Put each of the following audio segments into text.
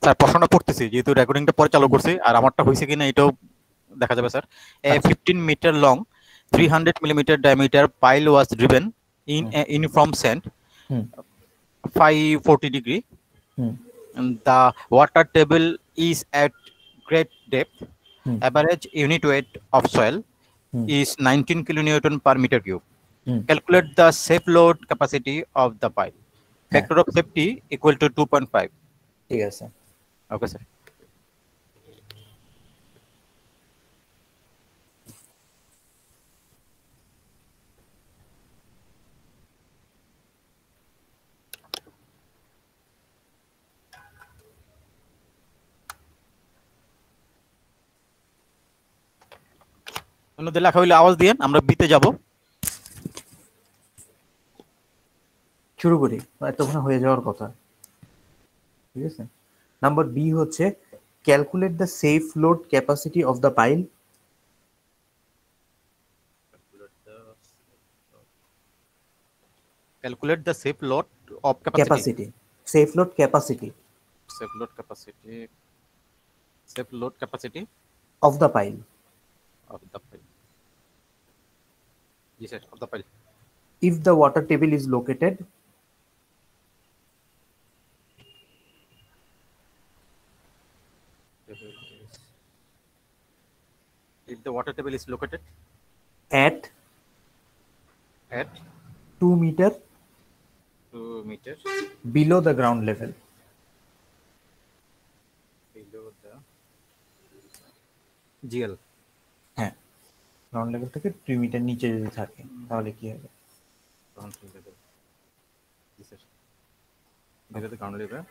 Sir প্রশ্নটা পড়তেছি, যেহেতু রেকর্ডিংটা পরে চালু করছি, আর আমারটা হয়েছে কিনা এটাও দেখা যাবে sir. A 15 meter long, 300 millimeter diameter pile was driven in a uniform sand, 540 degree. And the water table is at great depth. Average unit weight of soil is 19 kilonewton per meter cube. Calculate the safe load capacity of the pile. Factor of safety equal to 2.5. ঠিক আছে। Okay, sir. অন্যদের লেখা হইলে আওয়াজ দিয়েন, আমরা বিতে যাব। শুরু করি, এতক্ষণ হয়ে যাওয়ার কথা। ঠিক আছে, নাম্বার বি হচ্ছে calculate the safe load capacity of the pile. Calculate the safe load of capacity. Safe load capacity. Safe load capacity. Safe load capacity of the pile. Of the pile. Yes, sir. Of the pile. If the water table is located if the water table is located at 2 meter below the ground level. Below the GL. হ্যাঁ, ground level থেকে 2 metre নিচে যদি থাকে তাহলে কি হবে? Ground level. Yes, sir. below the ground level.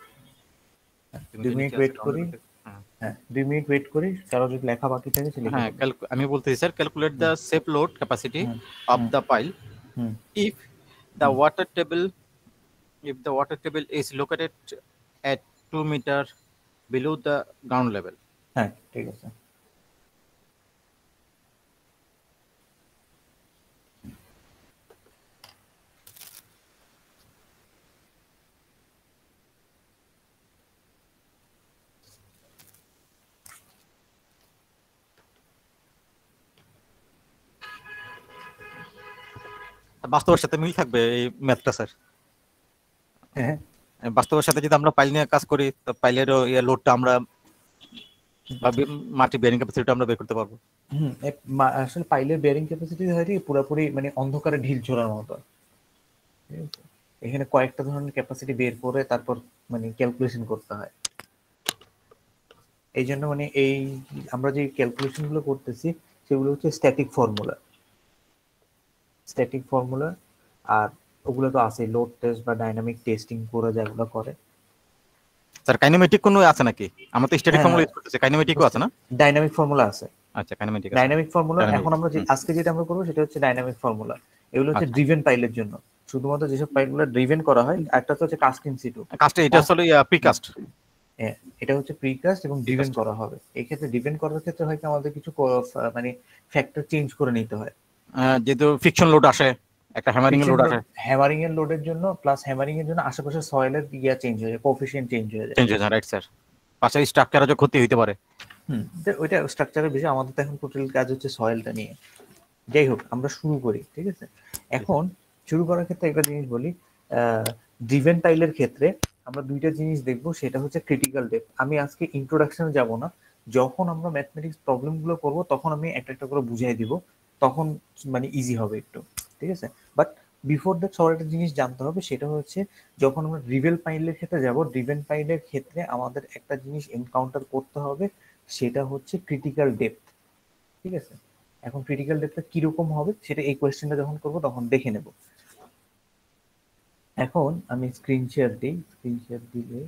2 minute wait করি। হ্যাঁ, 2 মিনিট ওয়েট করি, কারো যদি লেখা বাকি থাকে সে লিখে। হ্যাঁ, আমি বলতেছি sir, calculate the safe load capacity of the pile if the water table is located at 2 meter below the ground level. হ্যাঁ, ঠিক আছে। বাস্তবের সাথে মিল থাকবে এই ম্যাথটা স্যার। হ্যাঁ, বাস্তবের সাথে যদি আমরা পাইল নিয়ে কাজ করি, তো পাইলের লোডটা আমরা মাটি বেয়ারিং ক্যাপাসিটিটা আমরা বের করতে পারবো। আসলে পাইলের বেয়ারিং ক্যাপাসিটি হয় কি পুরোপুরি মানে অন্ধকারে ঢিল ছোড়ার মতো। এখানে কয়েকটা ধরনের ক্যাপাসিটি বের করে তারপর মানে ক্যালকুলেশন করতে হয়। এই জন্য মানে এই আমরা যে ক্যালকুলেশন গুলো করতেছি সেগুলো হচ্ছে স্ট্যাটিক ফর্মুলা, আর ওগুলো তো আছে লোড টেস্ট বা ডাইনামিক টেস্টিং করে যেগুলো করে। স্যার কাইনেমেটিক কোনো আছে নাকি? আমরা তো স্ট্যাটিক ফর্মুলা ইউজ করতেছি, কাইনেমেটিকও আছে না? ডাইনামিক ফর্মুলা আছে। আচ্ছা, কাইনেমেটিক আছে। ডাইনামিক ফর্মুলা এখন আমরা আজকে যেটা আমরা করব সেটা হচ্ছে ডাইনামিক ফর্মুলা। এগুলো হচ্ছে ড্রিভেন পাইলের জন্য, শুধুমাত্র যেসব পাইলগুলো ড্রিভেন করা হয়। একটা তো হচ্ছে কাস্ট ইন সিটু। এটা আসলে প্রিকাস্ট। হ্যাঁ, এটা হচ্ছে প্রিকাস্ট এবং ড্রিভেন করা হবে। এই ক্ষেত্রে ড্রিভেন করার ক্ষেত্রে হয় কি আমাদের কিছু মানে ফ্যাক্টর চেঞ্জ করে নিতে হয়। যেহেতু ফ্রিকশন লোড আসে, একটা হ্যামারিং এর লোড আসে। হ্যামারিং এর লোডের জন্য প্লাস হ্যামারিং এর জন্য আশেপাশে সয়েলের চেঞ্জ হয়ে যায়, কোএফিশিয়েন্ট চেঞ্জ হয়ে যায়। Right sir. পাশাপাশি স্ট্রাকচারে যে ক্ষতি হতে পারে। ওইটা স্ট্রাকচারের বিষয়। আমাদের তো এখন টোটাল কাজ হচ্ছে সয়েলটা নিয়ে। যাই হোক, আমরা শুরু করি। ঠিক আছে, এখন শুরু করার ক্ষেত্রে একটা জিনিস বলি। ড্রিভেন পাইলের ক্ষেত্রে আমরা দুইটা জিনিস দেখবো, সেটা হচ্ছে ক্রিটিক্যাল ডেপথ। আমি আজকে ইন্ট্রোডাকশনে যাব না, যখন আমরা ম্যাথমেটিক্স প্রবলেমগুলো করব তখন আমি একটা একটা করে বুঝিয়ে দিব, তখন মানে ইজি হবে একটু। ঠিক আছে, বাট বিফোর দ্যাট সবার একটা জিনিস জানতে হবে, সেটা হচ্ছে যখন আমরা ড্রিভেন পাইলের ক্ষেত্রে যাব, ড্রিভেন পাইলের ক্ষেত্রে আমাদের একটা জিনিস এনকাউন্টার করতে হবে, সেটা হচ্ছে ক্রিটিক্যাল ডেপথ। ঠিক আছে, এখন ক্রিটিক্যাল ডেপথটা কিরকম হবে সেটা এই কোয়েশ্চেনটা যখন করবো তখন দেখে নেব। এখন আমি স্ক্রিন শেয়ার দিই। স্ক্রিন শেয়ার দিলে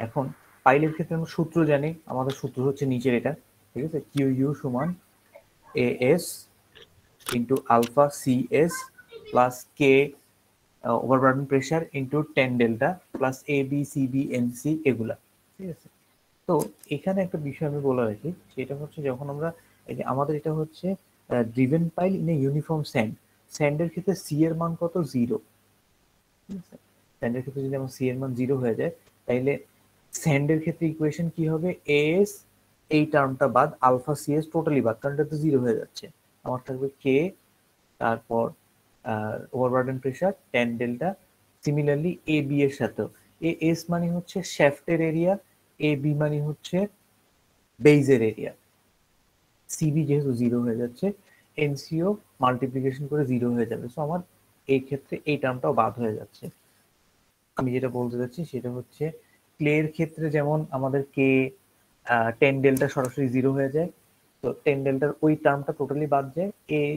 এখন পাইলের ক্ষেত্রে আমরা সূত্র জানি, আমাদের সূত্র হচ্ছে নিচের এটা। ঠিক আছে, কিউ ইউ সমান AS into alpha CS plus K overburden pressure into 10 delta plus AB CB NC এগুলা, ঠিক আছে। তো এখানে একটা বিষয় আমি বলে রাখি, সেটা হচ্ছে যখন আমরা এই যে আমাদের এটা হচ্ছে driven pile in a uniform sand, স্যান্ডের ক্ষেত্রে সি এর মান কত 0, ঠিক আছে। স্যান্ডের ক্ষেত্রে যদি আমার সি এর মান 0 হয়ে যায়, তাইলে স্যান্ডের ক্ষেত্রে ইকুয়েশন কি হবে, এস এই টার্মটা বাদ আলফা সিএস টোটালি বাদ, কারণ এটা তো 0 হয়ে যাচ্ছে। আমার থাকবে কে, তারপর overburden pressure 10 delta, similarly A B এর সাথেও এ এস মানে হচ্ছে শ্যাফটের এরিয়া, এ বি মানে হচ্ছে বেইজের এরিয়া, সিবি যেহেতু 0 হয়ে যাচ্ছে, এনসিও মাল্টিপ্লিকেশন করে 0 হয়ে যাবে। সো আমার এই ক্ষেত্রে এই টার্মটাও বাদ হয়ে যাচ্ছে। আমি যেটা বলতে চাচ্ছি সেটা হচ্ছে ক্লের ক্ষেত্রে যেমন আমাদের কে 10 ডেল্টা সরাসরি 0 হয়ে যায়, তো 10 ডেল্টার ওই টার্মটা টোটালি বাদ যায়, এই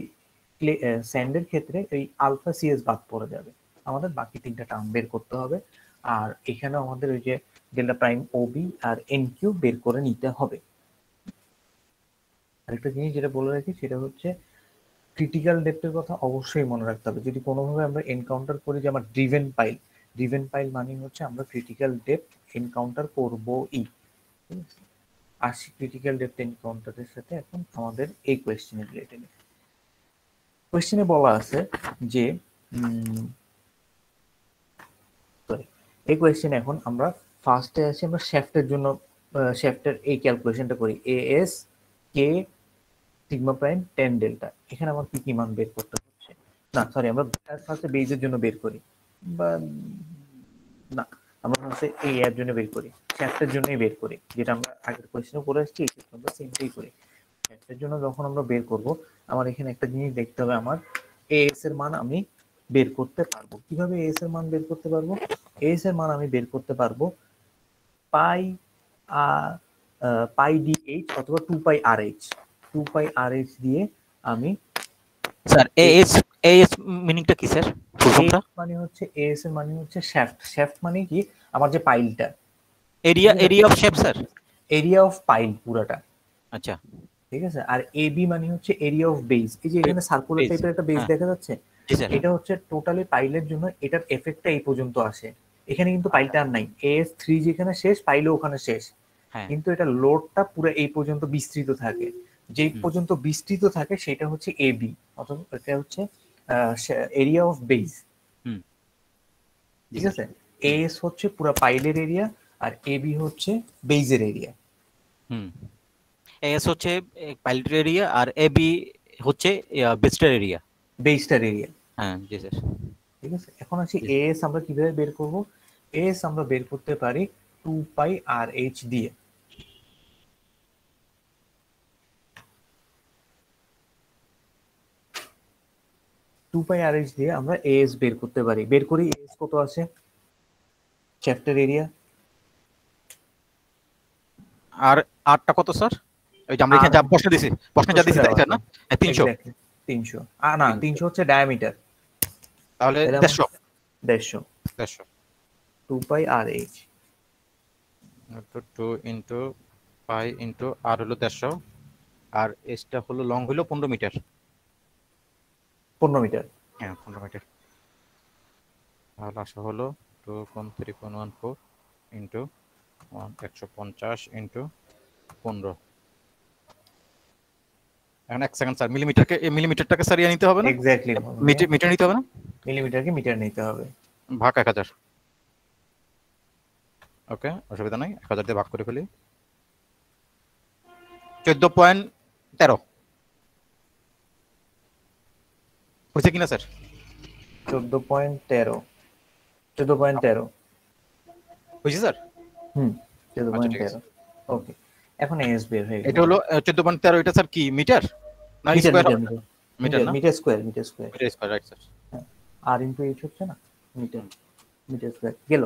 ক্লে স্যান্ডের ক্ষেত্রে এই আলফা সিএস বাদ পড়ে যাবে, আমাদের বাকি তিনটা টার্ম বের করতে হবে। আর এখানে আমাদের ওই যে ডেল্টা প্রাইম ওবি আর এন কিউ বের করে নিতে হবে। আরেকটা জিনিস যেটা বলে রাখি সেটা হচ্ছে ক্রিটিক্যাল ডেপথের কথা অবশ্যই মনে রাখতে হবে। যদি কোনোভাবে আমরা এনকাউন্টার করি যে আমার ড্রিভেন পাইল, ড্রিভেন পাইল মানে হচ্ছে আমরা ক্রিটিক্যাল ডেপথ এনকাউন্টার করবোই। আসি ক্রিটিক্যাল ডেপথ এনকাউন্টারের সাথে এখন আমাদের এই কোয়েশ্চেনের রিলেটেড। কোয়েশ্চেনে বলা আছে যে এই কোয়েশ্চেন এখন আমরা ফার্স্টে আসি, আমরা শ্যাফটের জন্য শ্যাফটের এই ক্যালকুলেশনটা করি, এএস কে সিগমা প্রাইম 10 ডেল্টা, এখানে আমার কি কি মান বের করতে হচ্ছে, না সরি আমরা ফার্স্টে বেজের জন্য বের করি, বা না আমরা ফার্স্টে এই এর জন্য বের করি, শ্যাফটের জন্যই বের করি, যেটা আমরা আগের কোয়েশ্চেনে করে আসছি আমরা সেমটাই করি। শ্যাফটের জন্য যখন আমরা বের করব, আমার এখানে একটা জিনিস দেখতে হবে, আমার এএস এর মান আমি বের করতে পারবো কিভাবে, এএস এর মান বের করতে পারবো, এএস এর মান আমি বের করতে পারবো পাই পাই ডিএইচ অথবা 2 পাই আরএইচ, 2 পাই আরএইচ দিয়ে আমি স্যার এএস মিনিংটা কি স্যার? ফুলফর্মটা মানে হচ্ছে এএস এর মানে হচ্ছে শ্যাফট, শ্যাফট মানে কি আমার যে পাইলটা, area of shape sir, area of pile পুরাটা, আচ্ছা ঠিক আছে। আর এবি মানে হচ্ছে এরিয়া অফ বেস, এই যে এখানে সার্কুলার টাইপের একটা বেস দেখা যাচ্ছে, এটা হচ্ছে টোটালি পাইলের জন্য এটার এফেক্টটা এই পর্যন্ত আসে, এখানে কিন্তু পাইলটা আর নাই, এস3 যেখানে শেষ পাইলও ওখানে শেষ, কিন্তু এটা লোডটা পুরো এই পর্যন্ত বিস্তৃত থাকে, যেই পর্যন্ত বিস্তৃত থাকে সেটা হচ্ছে এবি, অথবা এটা হচ্ছে এরিয়া অফ বেস, ঠিক আছে। এস হচ্ছে পুরো পাইলের এরিয়া আর এবি হচ্ছে বেজের এরিয়া। এস হচ্ছে পাইলের এরিয়া আর এবি হচ্ছে বেসটার এরিয়া, বেসটার এরিয়া, হ্যাঁ জি স্যার। ঠিক আছে, এখন আসি এস আমরা কিভাবে বের করব, এস আমরা বের করতে পারি 2 পাই আর এইচ দিয়ে, 2 পাই আর এইচ দিয়ে আমরা এস বের করতে পারি। বের করি এস কত আছে, চ্যাপ্টার এরিয়া আর আরটা কত স্যার? ওই যে আমরা এখানে যা প্রশ্ন দিছি, প্রশ্নে যা দিছি তাই স্যার না, 300 300 না 300 হচ্ছে ডায়ামিটার, তাহলে 150 150 2 পাই আর এইচ 2 ইনটু পাই ইনটু আর হলো 150, আর এসটা হলো লং হলো 15 মিটার, 15 মিটার, হ্যাঁ 15 মিটার। তাহলে আসা হলো 2 × 3.14 ইনটু 150 ইনটু 15। এখন এক সেকেন্ড স্যার, মিলিমিটারটাকে স্যার নিতে হবে না, এক্স্যাক্টলি মিটার নিতে হবে না, মিলিমিটারকে মিটার নিতে হবে, ভাগ 1000, ওকে অসুবিধা নাই, 1000 দিয়ে ভাগ করে ফেলি, 14.13 হয়েছে কিনা স্যার? 14.13 হয়েছে স্যার, 14.13 ওকে। এখন এস বের হয়ে গেল, এটা হলো 14.13, এটা স্যার কি মিটার না square? Metre square right sir, আর ইনটু এইচ হচ্ছে না, মিটার স্কয়ার গেল।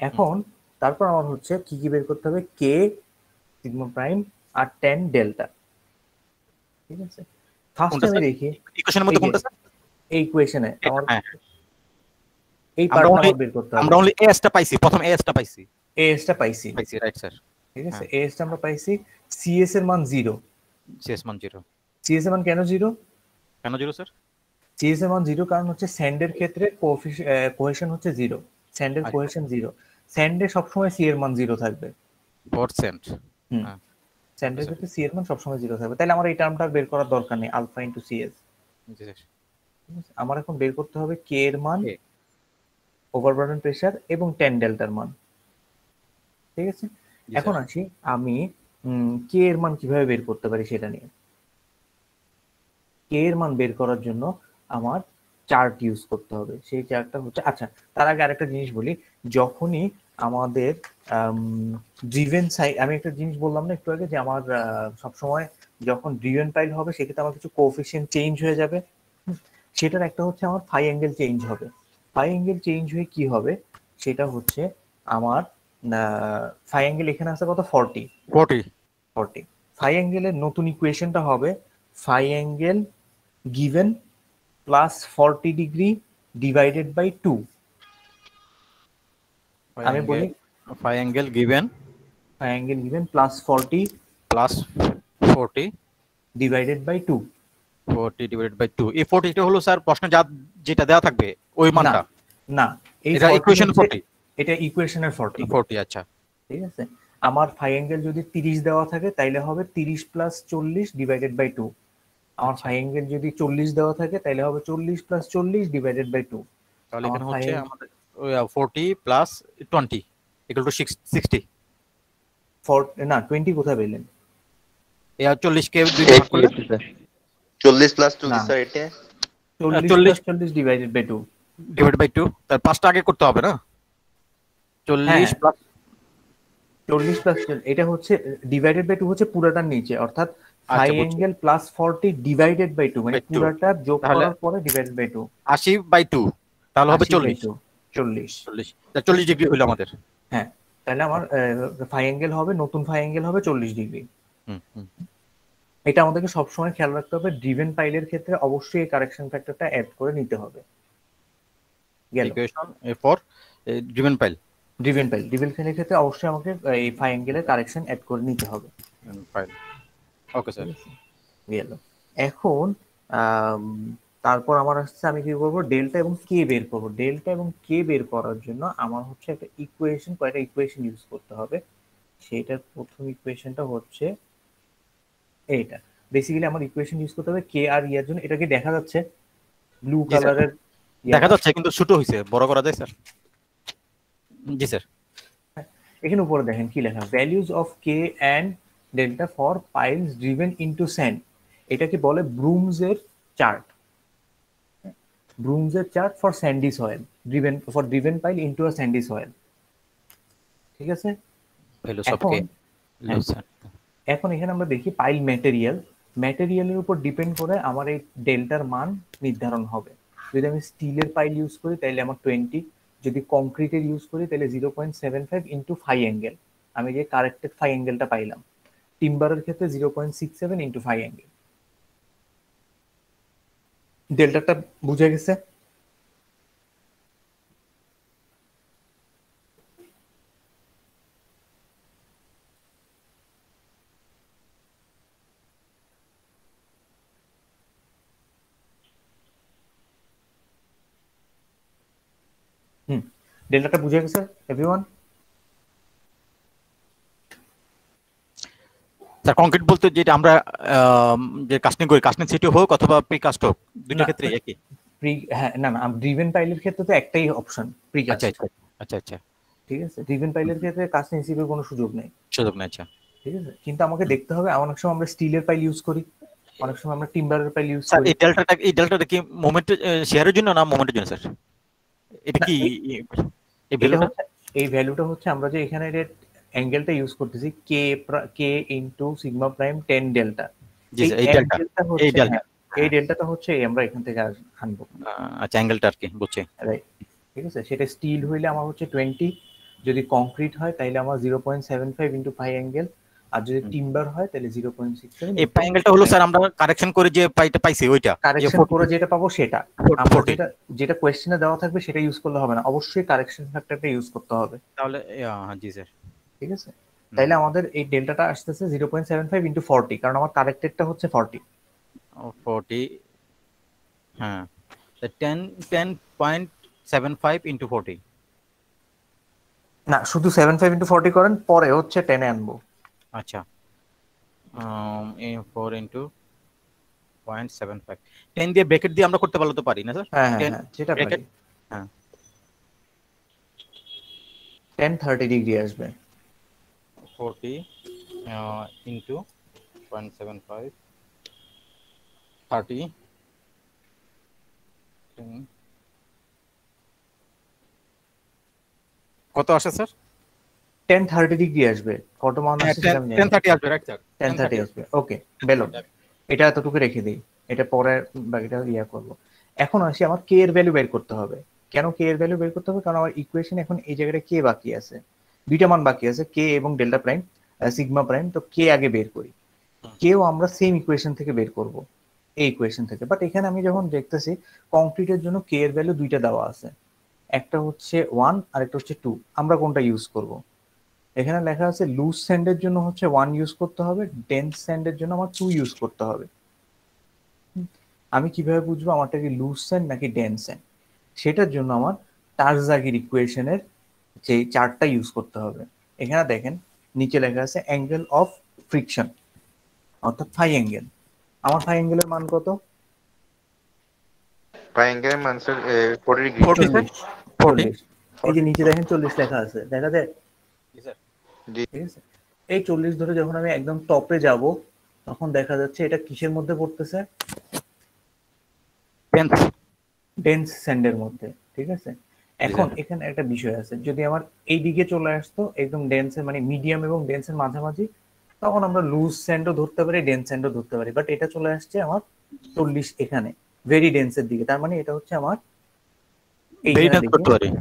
এখন তারপর আমার হচ্ছে কি কি বের করতে হবে, কে সিগমা প্রাইম আর 10 ডেল্টা, ঠিক আছে। ফার্স্টে আমি দেখি ইকুয়েশনের মধ্যে কোনটা স্যার, এই ইকুয়েশনে আমার এই পার্টটা বের করতে হবে, আমরা অনলি এস টা পাইছি, প্রথম এস টা পাইছি, রাইট স্যার, ঠিক আছে। এস টা আমরা পাইছি, সিএস এর মান 0, সিএস মান 0, সিএসএ মান কেন জিরো? কেন জিরো স্যার? সিএসএ মান জিরো কারণ হচ্ছে স্যান্ডের ক্ষেত্রে কোহেশন হচ্ছে জিরো, স্যান্ডের আচ্ছা, কোহেশন জিরো। স্যান্ডে সবসময় সি এর মান জিরো থাকবে। %। হুম, হ্যাঁ, স্যান্ডের স্যার। ক্ষেত্রে সি এর মান সবসময় জিরো থাকবে। তাহলে আমার এই টার্মটা বের করার দরকার নেই, আলফা ইন্টু সিএস। জি স্যার। আমার এখন বের করতে হবে কে এর মান, ওকে, ওভারবার্ডেন প্রেসার এবং টেন ডেল্টার মান। ঠিক আছে, জি এখন স্যার। আসি আমি কে এর মান কিভাবে বের করতে পারি সেটা নিয়ে। কে এর মান বের করার জন্য আমার চার্ট ইউজ করতে হবে। সেই চার্টটা হচ্ছে, আচ্ছা তার আগে আরেকটা জিনিস বলি, যখনই আমাদের ড্রিভেন সাইড, আমি একটা জিনিস বললাম না একটু আগে যে আমার সবসময় যখন ড্রিভেন পাইল হবে সেক্ষেত্রে আমার কিছু কোএফিসিয়েন্ট চেঞ্জ হয়ে যাবে। সেটার একটা হচ্ছে আমার ফাই অ্যাঙ্গেল চেঞ্জ হবে। ফাই অ্যাঙ্গেল চেঞ্জ হয়ে কি হবে সেটা হচ্ছে আমার ফাই অ্যাঙ্গেল এখানে আছে কত, 40। 40। 40 ফাই অ্যাঙ্গেলের নতুন ইকুয়েশনটা হবে phi angle given plus 40 degree divided by 2। আমি বলি phi angle given phi angle given plus 40 plus 40 divided by 2। 40 divided by 2। এই 40 টা হলো স্যার প্রশ্নে যেটা দেওয়া থাকবে ওই না মানটা? না, এই এটা 40 ইকুয়েশন হচ্ছে, 40? এটা ইকুয়েশনের 40। 40, আচ্ছা। ঠিক আছে, আমার ফাই অ্যাঙ্গেল যদি 30 দেওয়া থাকে তাইলে হবে 30 প্লাস 40 ডিভাইডেড বাই 2। আমার আচ্ছা, ফাই অ্যাঙ্গেল যদি 40 দেওয়া থাকে তাহলে হবে 40 প্লাস 40 ডিভাইডেড বাই 2। তাহলে আমার এখানে ফাই হচ্ছে আমাদের 40 প্লাস 20 ইকুয়াল টু 60। না 20 কোথায় পেলেন? এই 40 কে 2 দিয়ে ভাগ করলে 40 প্লাস 2 না, কি স্যার এটা? 40 40 plus 40 divided by 2। Divide by 2, তার পাঁচটা আগে করতে হবে না? হ্যাঁ, 40 প্লাস 40 প্লাস এটা হচ্ছে ডিভাইডেড বাই 2 হচ্ছে পুরাটার নিচে, অর্থাৎ ফাই আচ্ছা, বুঝছি। অ্যাঙ্গেল প্লাস 40 ডিভাইডেড বাই 2 মানে বাই 2, পুরাটা যোগ তাহলে করার পরে ডিভাইডেড বাই 2। 80 বাই 2, তাহলে হবে 80 বাই 40। 2 40। 40, 40 ডিগ্রি হলো আমাদের। হ্যাঁ, তাহলে আমার ফাই অ্যাঙ্গেল হবে, নতুন ফাই অ্যাঙ্গেল হবে 40 ডিগ্রি। হুম হুম। এটা আমাদেরকে সবসময় খেয়াল রাখতে হবে, ড্রিভেন পাইলের ক্ষেত্রে অবশ্যই এই কারেকশন ফ্যাক্টরটা অ্যাড করে নিতে হবে। গেল equation for driven pile. Driven পাইলের ক্ষেত্রে অবশ্যই আমাকে এই ফাই অ্যাঙ্গেলের কারেকশন অ্যাড করে নিতে হবে। Pile, okay sir. গেল। এখন আম, তারপর আমার আসছে, আমি কি করবো, ডেল্টা এবং কে বের করবো। ডেল্টা এবং কে বের করার জন্য আমার হচ্ছে একটা ইকুয়েশন, কয়টা ইকুয়েশন ইউজ করতে হবে। সেইটার প্রথম ইকুয়েশনটা হচ্ছে এইটা। বেসিক্যালি আমার ইকুয়েশন ইউজ করতে হবে কে আর ইয়ার জন্য। এটা কি দেখা যাচ্ছে ব্লু জি স্যার, কালারের? দেখা যাচ্ছে কিন্তু ছোট হয়েছে, বড় করা যায় স্যার? জি স্যার। এখানে উপরে দেখেন কি লেখা, values of K and delta for piles driven into sand. এটাকে বলে ব্রুমসের চার্ট। ব্রুমসের chart for sandy soil, driven pile into a sandy soil. ঠিক আছে, ভ্যালুস অফ এখন কে। হ্যাঁ, এখন এখানে আমরা দেখি পাইল ম্যাটেরিয়ালের উপর ডিপেন্ড করে আমার এই ডেল্টার মান নির্ধারণ হবে। যদি আমি স্টিলের পাইল ইউজ করি তাহলে আমার 20, যদি কংক্রিটের ইউজ করি তাহলে 0.75 ইন্টু ফাই অ্যাঙ্গেল, আমি যে কারেক্টেড ফাই অ্যাঙ্গেলটা পাইলাম। টিম্বারের ক্ষেত্রে 0.67 ইন্টু ফাই অ্যাঙ্গেল। ডেল্টাটা বুঝে গেছে? হুম, ডেল্টাটা বুঝে গেছে এভরিওয়ান? স্যার কংক্রিট বলতে যেটা আমরা যে কাস্টিং করি, কাস্টিং সিটি হোক অথবা প্রি কাস্ট হোক, দুটো না, ক্ষেত্রে একই? হ্যাঁ, না না, ড্রিভেন পাইলের ক্ষেত্রে তো একটাই অপশন, আচ্ছা প্রিকাস্ট। আচ্ছা আচ্ছা আচ্ছা, ঠিক আছে, ড্রিভেন পাইলের ক্ষেত্রে কাস্টিং হিসেবে কোনো সুযোগ নেই। সুযোগ নেই, আচ্ছা। ঠিক আছে, কিন্তু আমাকে দেখতে হবে, অনেক সময় আমরা স্টিলের পাইল ইউজ করি, অনেক সময় আমরা টিম্বারের পাইল ইউজ স্যার করি। এই ডেল্টাটা কি মোমেন্ট শেয়ারের জন্য না মোমেন্টের জন্য স্যার? এটা না, কি এই এটা ভ্যালুটা? হচ্ছে, এই ভ্যালুটা হচ্ছে আমরা যে এখানে অ্যাঙ্গেলটা ইউজ করতেছি কে, কে ইনটু সিগমা প্রাইম 10 ডেল্টা। জি এই স্যার, এই ডেল্টা, অ্যাঙ্গেলটা এই হচ্ছে, ডেল্টা। হ্যাঁ, এই ডেল্টাটা হচ্ছে আমরা এখান থেকে আনবো। আচ্ছা, অ্যাঙ্গেলটা আর কি, বুঝছি। রাইট, ঠিক আছে, সেটা স্টিল হইলে আমার হচ্ছে 20, যদি কংক্রিট হয় তাহলে আমার 0.75 ইন্টু ফাই অ্যাঙ্গেল, আর যদি টিম্বার হয় তাহলে 0.67। এই পাই অ্যাঙ্গেলটা হলো স্যার আমরা কারেকশন করে যে পাইটা পাইছি ওইটা, যে কারেকশন করে যেটা পাবো সেটা, আমরা 40। যেটা কোয়েশ্চেনে দেওয়া থাকবে সেটা ইউজ করলে হবে না, অবশ্যই কারেকশন ফ্যাক্টরটা ইউজ করতে হবে। তাহলে জি স্যার। ঠিক আছে, তাইলে আমাদের এই ডেল্টাটা আসতেছে 0.75 ইন্টু 40, কারণ আমার কারেক্টেডটা হচ্ছে 40। 40, হ্যাঁ, 10.75 into 40. না, শুধু 75 into 40 করেন, পরে হচ্ছে 10 এ আনবো। আচ্ছা, 4 into 0.75, 10 দিয়ে ব্র্যাকেট দিয়ে আমরা করতে পারলে তো পারি না স্যার? হ্যাঁ হ্যাঁ 10 হ্যাঁ, যেটা পারি। ব্র্যাকেট, হ্যাঁ, 10 30 ডিগ্রি আসবে। 40 into 0.75, 30, 10, কত আসে স্যার? 10 30 ডিগ্রি আসবে। কত মান আসছে সেটা আমি জানি 10 না। 30 আসবে, রাইট স্যার? 10 30 আসবে, ওকে বেলো। এটা এতটুকু রেখে দিই, এটা পরে বাকিটা ইয়া করব। এখন আসি, আমার কে এর ভ্যালু বের করতে হবে। কেন কে এর ভ্যালু বের করতে হবে? কারণ আমার ইকুয়েশন এখন এই জায়গাটা কে বাকি আছে, দুইটা মান বাকি আছে, কে এবং ডেল্টা প্রাইম, সিগমা প্রাইম। তো কে আগে বের করি, কেও আমরা সেম ইকুয়েশন থেকে বের করব, এই ইকুয়েশন থেকে। বাট এখানে আমি যখন দেখতেছি কংক্রিটের জন্য কে এর ভ্যালু দুইটা দেওয়া আছে, একটা হচ্ছে 1 আর একটা হচ্ছে 2। আমরা কোনটা ইউজ করব? এখানে লেখা আছে লুজ স্যান্ডের জন্য হচ্ছে 1 ইউজ করতে হবে, ডেন্স স্যান্ডের জন্য আমার 2 ইউজ করতে হবে। আমি কিভাবে বুঝবো আমারটা কি লুজ স্যান্ড নাকি ডেন্স স্যান্ড? সেটার জন্য আমার টারজাগির ইকুয়েশনের যে চার্টটা ইউজ করতে হবে। এখানে দেখেন নিচে লেখা আছে অ্যাঙ্গেল অফ ফ্রিকশন, অর্থাৎ ফাই অ্যাঙ্গেল। আমার ফাই অ্যাঙ্গেলের মান কত? ট্রায়াঙ্গেলের মান স্যার 40 ডিগ্রি। 40 স্যার, 40। এই যে নিচে দেখেন 40 লেখা আছে, দেখা যায়? জি স্যার। জি। ঠিক আছে, এই 40 ধরে যখন আমি একদম টপে যাব, তখন দেখা যাচ্ছে এটা কিসের মধ্যে পড়তেছে? ডেন্স স্যান্ডের মধ্যে। ঠিক আছে, এখন এখানে একটা বিষয় আছে, যদি আমার এই দিকে চলে আসতো একদম ডেন্সের মানে মিডিয়াম এবং ডেন্সের মাঝামাঝি, তখন আমরা লুজ স্যান্ডও ধরতে পারি, ডেন্স স্যান্ডও ধরতে পারি। বাট এটা চলে আসছে আমার 40 এখানে, ভেরি ডেন্সের দিকে, তার মানে এটা হচ্ছে আমার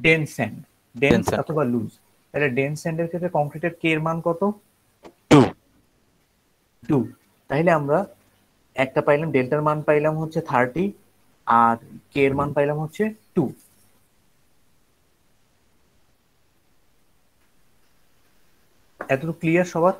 ডেন্স স্যান্ড, ডেন্স অথবা লুজ। তাহলে ডেন্স স্যান্ডের ক্ষেত্রে কংক্রিটের কে এর মান কত? 2। তাহলে আমরা একটা পাইলাম, ডেল্টার মান পাইলাম হচ্ছে 30, আর কে এর মান পাইলাম হচ্ছে 2। এতটুকু ক্লিয়ার সবার?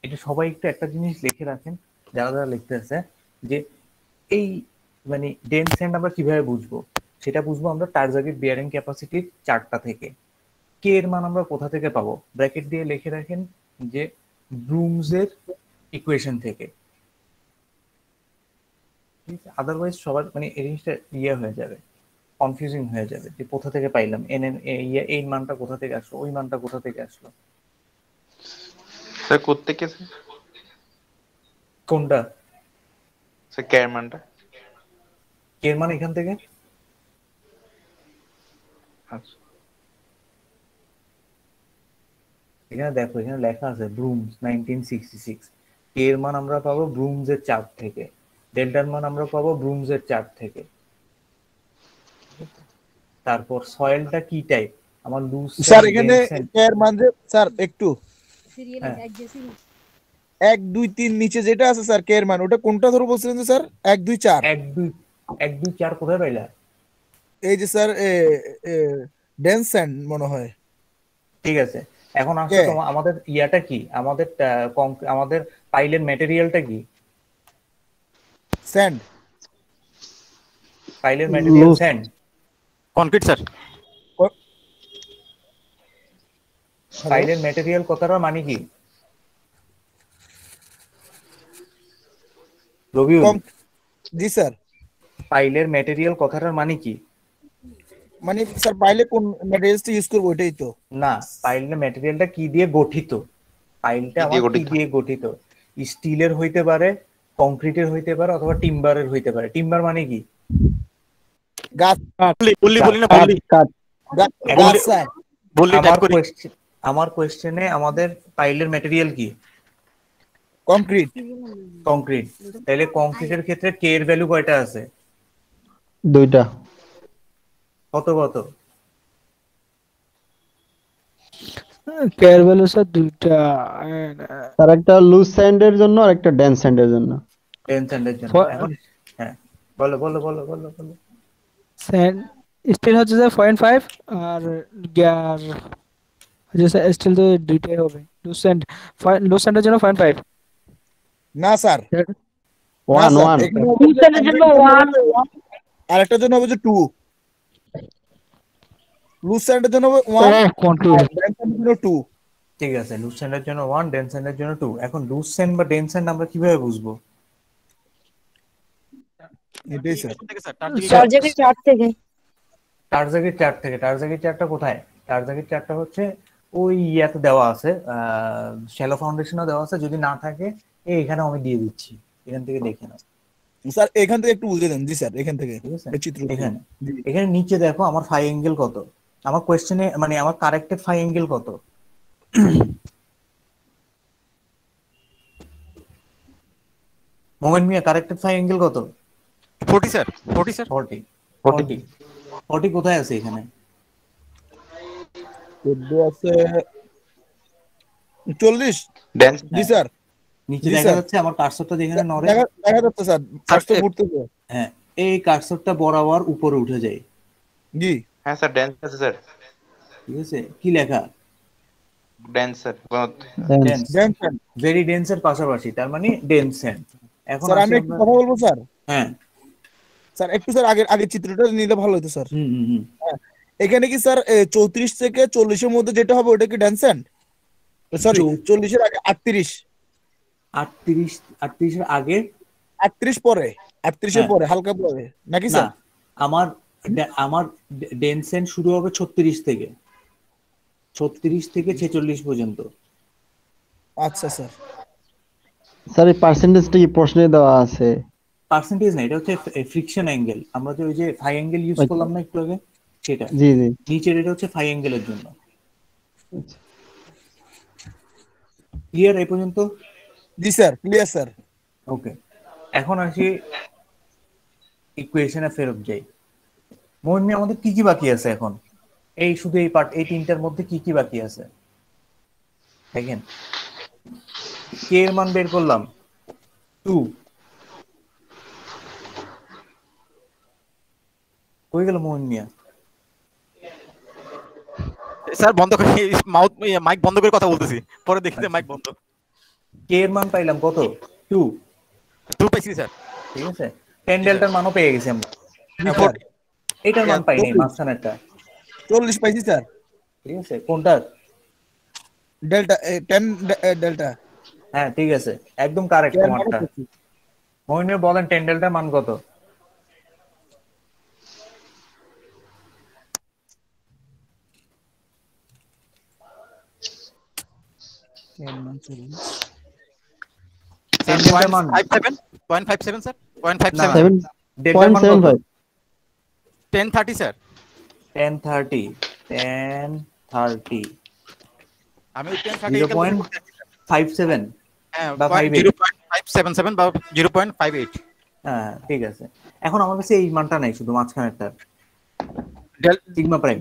এটা সবাই একটু একটা জিনিস লিখে রাখেন, যারা যারা লিখতে আছে, যে এই মানে ডেন্স স্যান্ড আমরা কিভাবে বুঝবো? সেটা বুঝবো আমরা টারজাগির বিয়ারিং ক্যাপাসিটির চার্টটা থেকে। কে এর মান আমরা কোথা থেকে পাবো? ব্র্যাকেট দিয়ে লিখে রাখেন যে ব্রুমসের ইকুয়েশন থেকে। আদারওয়াইজ সবার মানে এই জিনিসটা ইয়ে হয়ে যাবে, কনফিউজিং হয়ে যাবে যে কোথা থেকে পাইলাম, এন এন এই মানটা কোথা থেকে আসলো, ওই মানটা কোথা থেকে আসলো। স্যার কোত্থেকে স্যার? কোনটা? স্যার কে এর মানটা? কে এর মান এখান থেকে। আচ্ছা, এখানে দেখো, এখানে লেখা আছে ব্রুমস 1966। কে এর মান আমরা পাবো ব্রুমস এর চার্ট থেকে, ডেল্টার মান আমরা পাবো ব্রুমস এর চার্ট থেকে। তারপর সয়েলটা কি টাইপ, আমার লুজ স্যার এখানে এর মান যে স্যার একটু হ্যাঁ। 1 2 3 নিচে যেটা আছে স্যার কে এর মান, ওটা কোনটা ধরে বলছিলেন যে স্যার 1 2 4? 1 2 4 কোথায় পাইলা? এই যে স্যার ডেন্স স্যান্ড মনে হয়। ঠিক আছে, এখন আসো তোমার আমাদের ইয়াটা কি, আমাদের আমাদের পাইলের ম্যাটেরিয়ালটা কি? স্যান্ড। পাইলের ম্যাটেরিয়াল স্যান্ড, কংক্রিট স্যার। পাইলের ম্যাটেরিয়াল কথাটার মানে কি রবিউল? জি স্যার। পাইলের ম্যাটেরিয়াল কথাটার মানে কি? মানে স্যার পাইলে কোন ম্যাটেরিয়ালসটা ইউজ করব এটাই তো? না, পাইলের ম্যাটেরিয়ালটা কি দিয়ে গঠিত? পাইলটা আমার কি দিয়ে গঠিত? স্টিলের হইতে পারে, কংক্রিটের হইতে পারে, অথবা টিম্বারের হইতে পারে। টিম্বার মানে কি? গাছ। বললি না, বললি গাছ স্যার। আমার কোশ্চেনে আমাদের পাইলের ম্যাটেরিয়াল কি? কংক্রিট। কংক্রিট, তাহলে কংক্রিটের ক্ষেত্রে কে এর ভ্যালু কয়টা আছে? 2টা। কত কত? কেয়ার ভ্যালু স্যার 2টা। তার একটা লুজ স্যান্ডের জন্য আর একটা ডেন্স স্যান্ডের জন্য। টেনশনের জন্য। এখন হ্যাঁ বলো বলো বলো বলো বলো। স্যান্ড স্টিল হচ্ছে স্যার 0.5 আর গিয়ার হচ্ছে স্যার স্টিল তো দুইটাই হবে। লুজ স্যান্ডের জন্য 0.5। না স্যার, না 1 স্যার, 1 এখানে লুজ স্যান্ডের জন্য 1। আর একটার জন্য হবে যে 2, লুজ স্যান্ডের জন্য হবে 1 কন্ট্রোল। আর ডেন্স স্যান্ডের জন্য 2। ঠিক আছে, লুজ স্যান্ডের জন্য 1, ডেন্স স্যান্ডের জন্য 2। এখন লুজ স্যান্ড বা ডেন্স স্যান্ড আমরা কিভাবে বুঝবো? এটাই স্যার। টার্গেটের চার্ট থেকে। টার্জাগের চার্ট থেকে। টার্জাগের চার্টটা কোথায়? টার্জাগের চার্টটা হচ্ছে ওই ইয়াতে দেওয়া আছে, শ্যালো ফাউন্ডেশনও দেওয়া আছে। যদি না থাকে এখানে আমি দিয়ে দিচ্ছি, এখান থেকে দেখে নাও। স্যার এখান থেকে একটু বুঝিয়ে দেন। জি স্যার, এখান থেকে ঠিক আছে, এই চিত্র এখানে এখানে নিচে দেখো আমার ফাই অ্যাঙ্গেল কত, আমার কোয়েশ্চেনে মানে আমার কারেক্টেড ফাই অ্যাঙ্গেল কত। মোমেন্ট মিয়া কারেক্টেড ফাই অ্যাঙ্গেল কত? 40 স্যার, 40 স্যার। 40 40 40 কোথায় আছে এখানে? 14 আছে 40। ড্যান্স জি স্যার, নিচে জি দেখা স্যার। যাচ্ছে আমার কার্সরটা যেখানে নড়ে, দেখা যাচ্ছে স্যার, কাজটা ঘুরতেছে। হ্যাঁ এই কার্সরটা বরাবর উপরে উঠে যায়। জি হ্যাঁ স্যার, ড্যান্স আছে স্যার, ঠিক আছে, কি লেখা? Dance sir. Dense, dense sand. Very dense এর পাশাপাশি, তার মানে ডেন্স স্যান্ড। এখন স্যার আসি আমি একটু আমরা, কথা বলবো স্যার। হ্যাঁ স্যার একটু স্যার আগের চিত্রটা নিলে ভালো হতো স্যার। হুম হুম হুম। এখানে কি স্যার 34 থেকে 40 এর মধ্যে যেটা হবে ওটা কি ড্যান্স স্যান্ড? সরি, 40 এর আগে 38, 38 এর আগে 38 পরে, 38 এর হ্যাঁ। পরে হালকা পরে নাকি না, স্যার? আমার ডেন্স স্যান্ড শুরু হবে 36 থেকে, 36 থেকে 46 পর্যন্ত। আচ্ছা স্যার। স্যার এই পার্সেন্টেজটা কি প্রশ্নে দেওয়া আছে? পার্সেন্টেজ না, এটা হচ্ছে ফ্রিকশন অ্যাঙ্গেল। আমরা যে ওই যে ফাই অ্যাঙ্গেল ইউজ করলাম না একটু আগে, সেটা জি জি। নিচের এটা হচ্ছে ফাই অ্যাঙ্গেলের জন্য। ক্লিয়ার এই পর্যন্ত? জি স্যার, ক্লিয়ার স্যার। ওকে, এখন আসি ইকুয়েশনে ফেরত যাই। মোহিনী আমাদের কি কি বাকি আছে এখন? এই শুধু এই পার্ট, এই তিনটার মধ্যে কি কি বাকি আছে দেখেন। কে এর মান বের করলাম 2, হয়ে গেল মোহন মিয়া। স্যার বন্ধ করে মাইক বন্ধ করে কথা বলতেছি, পরে দেখতে মাইক বন্ধ। কে এর মান পাইলাম কত? 2। 2 পাইছি স্যার। ঠিক আছে, 10 ডেল্টার মানও পেয়ে গেছি আমরা। এটার মান পাই নাই, মাঝখানেরটা 40 পাইছি স্যার। ঠিক আছে, কোনটার? Delta 10 delta. হ্যাঁ ঠিক আছে, একদম কারেক্ট তোমারটা। মোহন মিয়া বলেন 10 ডেল্টার মান কত? স্যার 0.57 স্যার, 0.57 ডেল্টার মান কত? 1030 স্যার। 1030 1030 আমি 1030 0.57 হ্যাঁ বা 58। 0.577 বা 0.58। হ্যাঁ ঠিক আছে, এখন আমার কাছে এই মানটা নাই, শুধু মাঝখানেরটা sigma prime.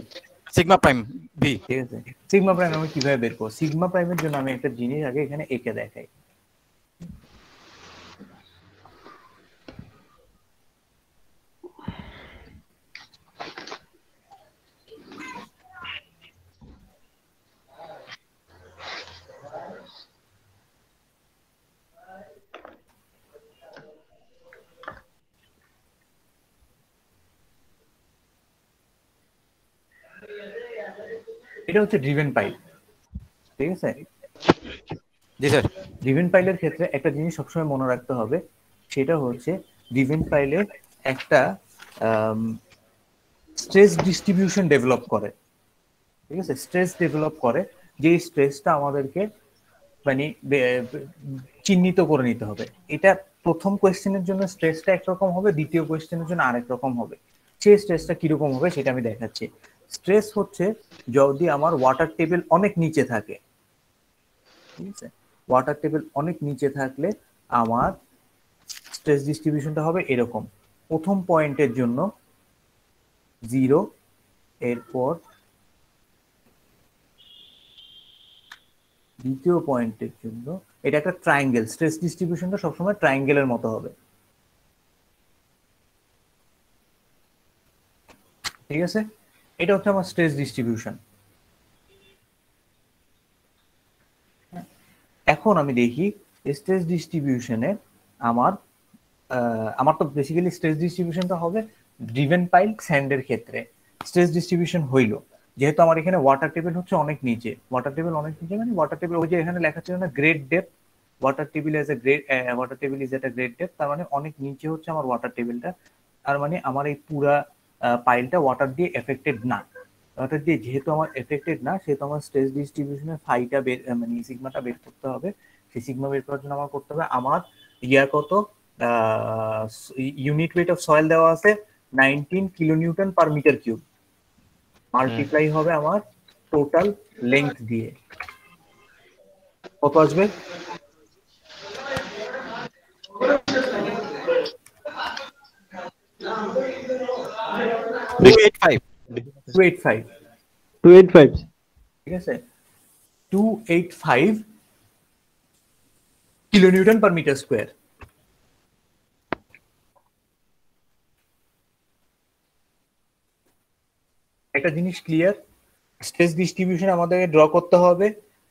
Sigma prime V. ঠিক আছে, সিগমা প্রাইম আমি কিভাবে বের করব? সিগমা প্রাইমের জন্য আমি একটা জিনিস আগে এখানে এঁকে দেখাই। এটা হচ্ছে ড্রিভেন পাইপ। ঠিক আছে, জি স্যার। ড্রিভেন পাইলের ক্ষেত্রে একটা জিনিস সবসময় মনে রাখতে হবে, সেটা হচ্ছে ড্রিভেন পাইলে একটা স্ট্রেস ডিস্ট্রিবিউশন ডেভেলপ করে। ঠিক আছে, স্ট্রেস ডেভেলপ করে, যে স্ট্রেসটা আমাদেরকে মানে চিহ্নিত করে নিতে হবে। এটা প্রথম কোয়েশ্চেনের জন্য স্ট্রেসটা একরকম হবে, দ্বিতীয় কোয়েশ্চেনের জন্য আরেক রকম হবে। সেই স্ট্রেসটা কিরকম হবে সেটা আমি দেখাচ্ছি। স্ট্রেস হচ্ছে যদি আমার ওয়াটার টেবিল অনেক নিচে থাকে, ঠিক আছে, ওয়াটার টেবিল অনেক নিচে থাকলে আমার স্ট্রেস ডিস্ট্রিবিউশনটা হবে এরকম, প্রথম পয়েন্টের জন্য 0, এরপর দ্বিতীয় পয়েন্টের জন্য, এটা একটা ট্রায়াঙ্গেল, স্ট্রেস ডিস্ট্রিবিউশনটা সবসময় ট্রায়াঙ্গেলের মতো হবে, ঠিক আছে? এটা হচ্ছে আমার স্ট্রেস ডিস্ট্রিবিউশন। এখন আমি দেখি স্ট্রেস ডিস্ট্রিবিউশনে আমার আমার তো বেসিক্যালি স্ট্রেস ডিস্ট্রিবিউশনটা হবে ড্রিভেন পাইল স্যান্ডের ক্ষেত্রে স্ট্রেস ডিস্ট্রিবিউশন হইলো, যেহেতু আমার এখানে ওয়াটার টেবিল হচ্ছে অনেক নিচে, ওয়াটার টেবিল অনেক নিচে মানে ওয়াটার টেবিল ওই যে এখানে লেখা ছিল না great depth, water table is a great, water table is a great depth, তার মানে অনেক নিচে হচ্ছে আমার ওয়াটার টেবিলটা, তার মানে আমার এই পুরা পাইলটা ওয়াটার দিয়ে এফেক্টেড না, ওয়াটার দিয়ে যেহেতু আমার এফেক্টেড না সেহেতু আমার স্ট্রেস ডিস্ট্রিবিউশনের ফাইটা বের মানে সিগমাটা বের করতে হবে, সেই সিগমা বের করার জন্য আমার করতে হবে আমার ইয়ার কত ইউনিট ওয়েট অফ সয়েল দেওয়া আছে 19 kilonewton per metre cube, multiply হবে আমার টোটাল লেংথ দিয়ে, কত আসবে? টু এইট ফাইভ, 285 ঠিক আছে, 285 কিলোনিউটন পার মিটার স্কোয়ার। একটা জিনিস ক্লিয়ার, স্ট্রেস ডিস্ট্রিবিউশন আমাদের ড্র করতে হবে,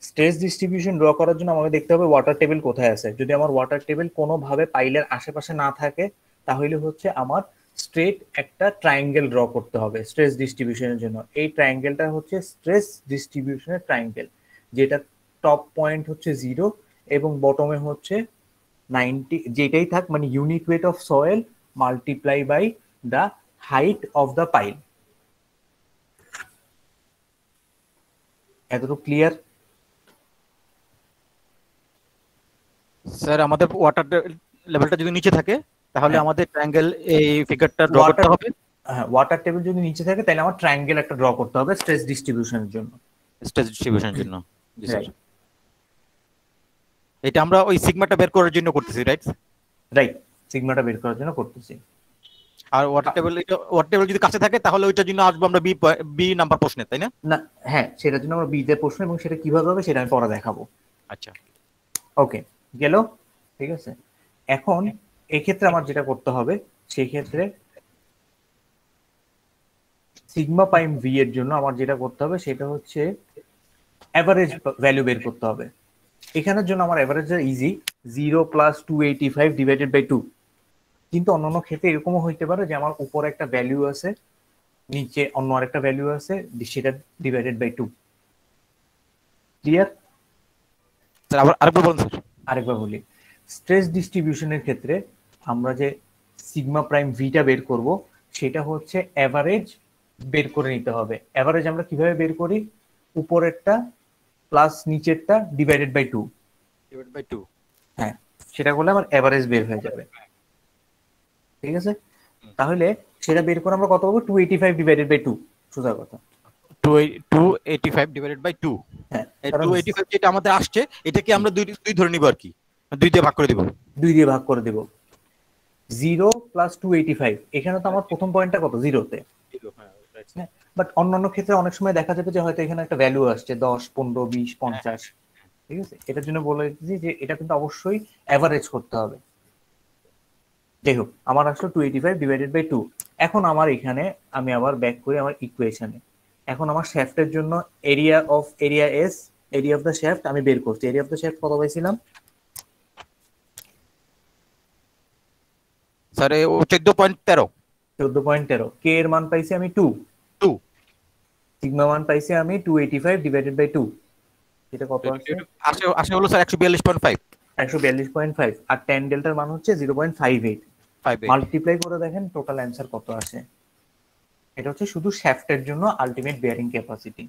স্ট্রেস ডিস্ট্রিবিউশন ড্র করার জন্য আমাকে দেখতে হবে ওয়াটার টেবিল কোথায় আছে, যদি আমার ওয়াটার টেবিল কোনোভাবে পাইলের আশেপাশে না থাকে তাহলে হচ্ছে আমার স্ট্রেট একটা ট্রায়াঙ্গেল ড্র করতে হবে স্ট্রেস ডিস্ট্রিবিউশনের জন্য, এই ট্রায়াঙ্গেলটা হচ্ছে স্ট্রেস ডিস্ট্রিবিউশনের ট্রায়াঙ্গেল, যেটা টপ পয়েন্ট হচ্ছে 0 এবং বটমে হচ্ছে 90, যেটাই থাক মানে unit weight of soil multiply by the height of the pile. এতটুকু ক্লিয়ার? স্যার আমাদের ওয়াটার লেভেলটা যদি নিচে থাকে তাহলে আমাদের ট্রায়াঙ্গেল এই ফিগারটা ড্র করতে হবে। হ্যাঁ, ওয়াটার টেবিল যদি নিচে থাকে তাহলে আমার ট্রায়াঙ্গেল একটা ড্র করতে হবে স্ট্রেস ডিস্ট্রিবিউশনের জন্য, স্ট্রেস ডিস্ট্রিবিউশনের জন্য। জি স্যার, এটা আমরা ওই সিগমাটা বের করার জন্য করতেছি, রাইট? রাইট, সিগমাটা বের করার জন্য করতেছি। আর ওয়াটার টেবিল যদি কাছে থাকে তাহলে ওইটার জন্য আসবো আমরা বি নাম্বার প্রশ্নে, তাই না? না, হ্যাঁ, সেটার জন্য আমরা বিতে প্রশ্ন এবং সেটা কিভাবে হবে সেটা আমি পরে দেখাবো। আচ্ছা, ওকে, গেল, ঠিক আছে। এখন এক্ষেত্রে আমার যেটা করতে হবে সেই ক্ষেত্রে সিগমা প্রাইম ভি এর জন্য আমার যেটা করতে হবে সেটা হচ্ছে অ্যাভারেজ ভ্যালু বের করতে হবে। এখানের জন্য আমার অ্যাভারেজটা ইজি, 0 + 285 ডিভাইডেড বাই 2, কিন্তু অন্যান্য ক্ষেত্রে এরকমও হইতে পারে যে আমার উপরে একটা ভ্যালু আছে নিচে অন্য আরেকটা ভ্যালু আছে, সেটা ডিভাইডেড বাই 2। ক্লিয়ার? স্যার আরেকবার বলুন স্যার। আরেকবার বলি, স্ট্রেস ডিস্ট্রিবিউশনের ক্ষেত্রে আমরা যে সিগমা প্রাইম ভিটা বের করব সেটা হচ্ছে অ্যাভারেজ বের করে নিতে হবে। অ্যাভারেজ আমরা কিভাবে বের করি? উপরেরটা প্লাস নিচেরটা ডিভাইডেড বাই 2। হ্যাঁ, সেটা করলে আমার অ্যাভারেজ বের হয়ে যাবে, ঠিক আছে? তাহলে সেটা বের করে আমরা কত পাবো? 285 ডিভাইডেড বাই 2, সোজা কথা। 285 ডিভাইডেড বাই 2। হ্যাঁ, এই 285 যেটা আমাদের আসছে এটাকে আমরা দুই ধরে নিব আর কি, 2 দিয়ে ভাগ করে দিব। 2 দিয়ে ভাগ করে দেব। 0 + 285, এখানে তো আমার প্রথম পয়েন্টটা কত? 0-তে। বাট অন্যান্য ক্ষেত্রে অনেক সময় দেখা যাবে যে হয়তো এখানে একটা ভ্যালু আসছে 10, 15, 20, 50, ঠিক আছে? এটার জন্য বলে দিচ্ছি যে এটা কিন্তু অবশ্যই অ্যাভারেজ করতে হবে। যাই হোক, আমার আসলো 285 ডিভাইডেড বাই 2। এখন আমার এখানে আমি আবার ব্যাক করি আমার ইকুয়েশনে। এখন আমার শ্যাফটের জন্য এরিয়া অফ দ্য শ্যাফট আমি বের করছি। এরিয়া অফ দ্য শ্যাফট কত পাইছিলাম? স্যার 14.13। 14.13। কে এর মান পাইছি আমি 2। সিগমা মান পাইছি আমি 285 ডিভাইডেড বাই 2। এটা কত আসছে? আসে হলো স্যার 142.5। 142.5 আর tan ডেল্টার মান হচ্ছে 0.58। মাল্টিপ্লাই করে দেখেন টোটাল অ্যানসার কত আসে। এটা হচ্ছে শুধু শ্যাফটের জন্য আলটিমেট বেয়ারিং ক্যাপাসিটি।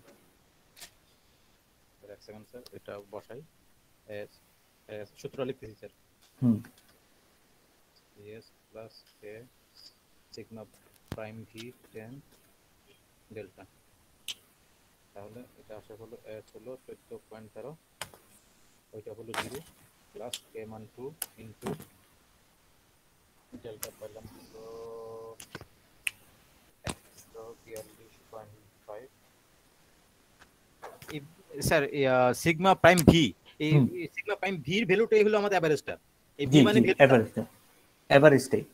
এক সেকেন্ড স্যার, এটা বসাই। সূত্র লিখতেছি sir. S plus K sigma prime V tan delta, তাহলে এটা আসে হলো এস হলো 14.13, ওইটা হলো 0 প্লাস কে মান 2 into sir sigma prime V, এই সিগমা প্রাইম ভির ভ্যালুটাই হলো আমাদের এভারেজটা। এই ভি মানে এভারেজটাই।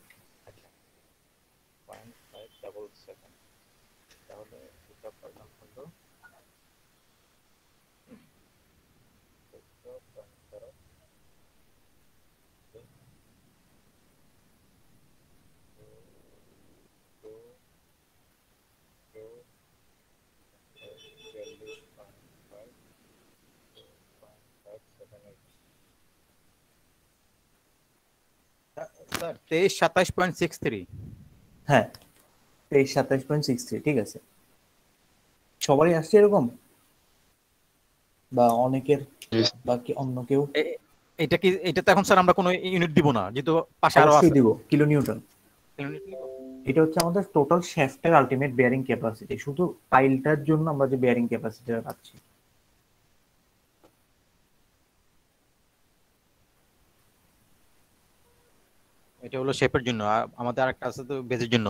তাহলে এটা পারলাম হলো স্যার 2327.63। হ্যাঁ 2327.63, ঠিক আছে। সবারই আসছে এরকম, বা অনেকের, বা কি অন্য কেউ? এটা কি, এটা তো এখন স্যার আমরা কোনো ইউনিট দিব না, যেহেতু পাশে আরো অবশ্যই আছে। দিব, কিলো নিউটন। এটা হচ্ছে আমাদের টোটাল শ্যাফটের আলটিমেট বেয়ারিং ক্যাপাসিটি, শুধু পাইলটার জন্য আমরা যে বেয়ারিং ক্যাপাসিটিটা পাচ্ছি। এটা হলো শেপের জন্য, আর আমাদের আরেকটা আছে তো বেজের জন্য।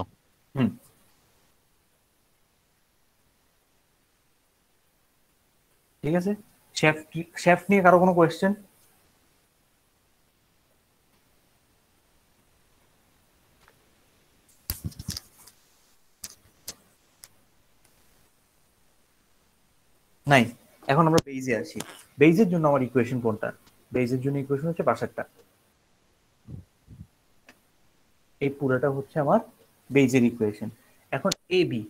ঠিক আছে, শ্যাফট নিয়ে কারো কোনো কোয়েশ্চেন? নাই। এখন আমরা বেইজে আসি। বেইজের জন্য আমার ইকুয়েশন কোনটা? বেইজের জন্য ইকুয়েশন হচ্ছে পাশেরটা। এই পুরোটা হচ্ছে আমার বেইজের ইকুয়েশন। এখন এবি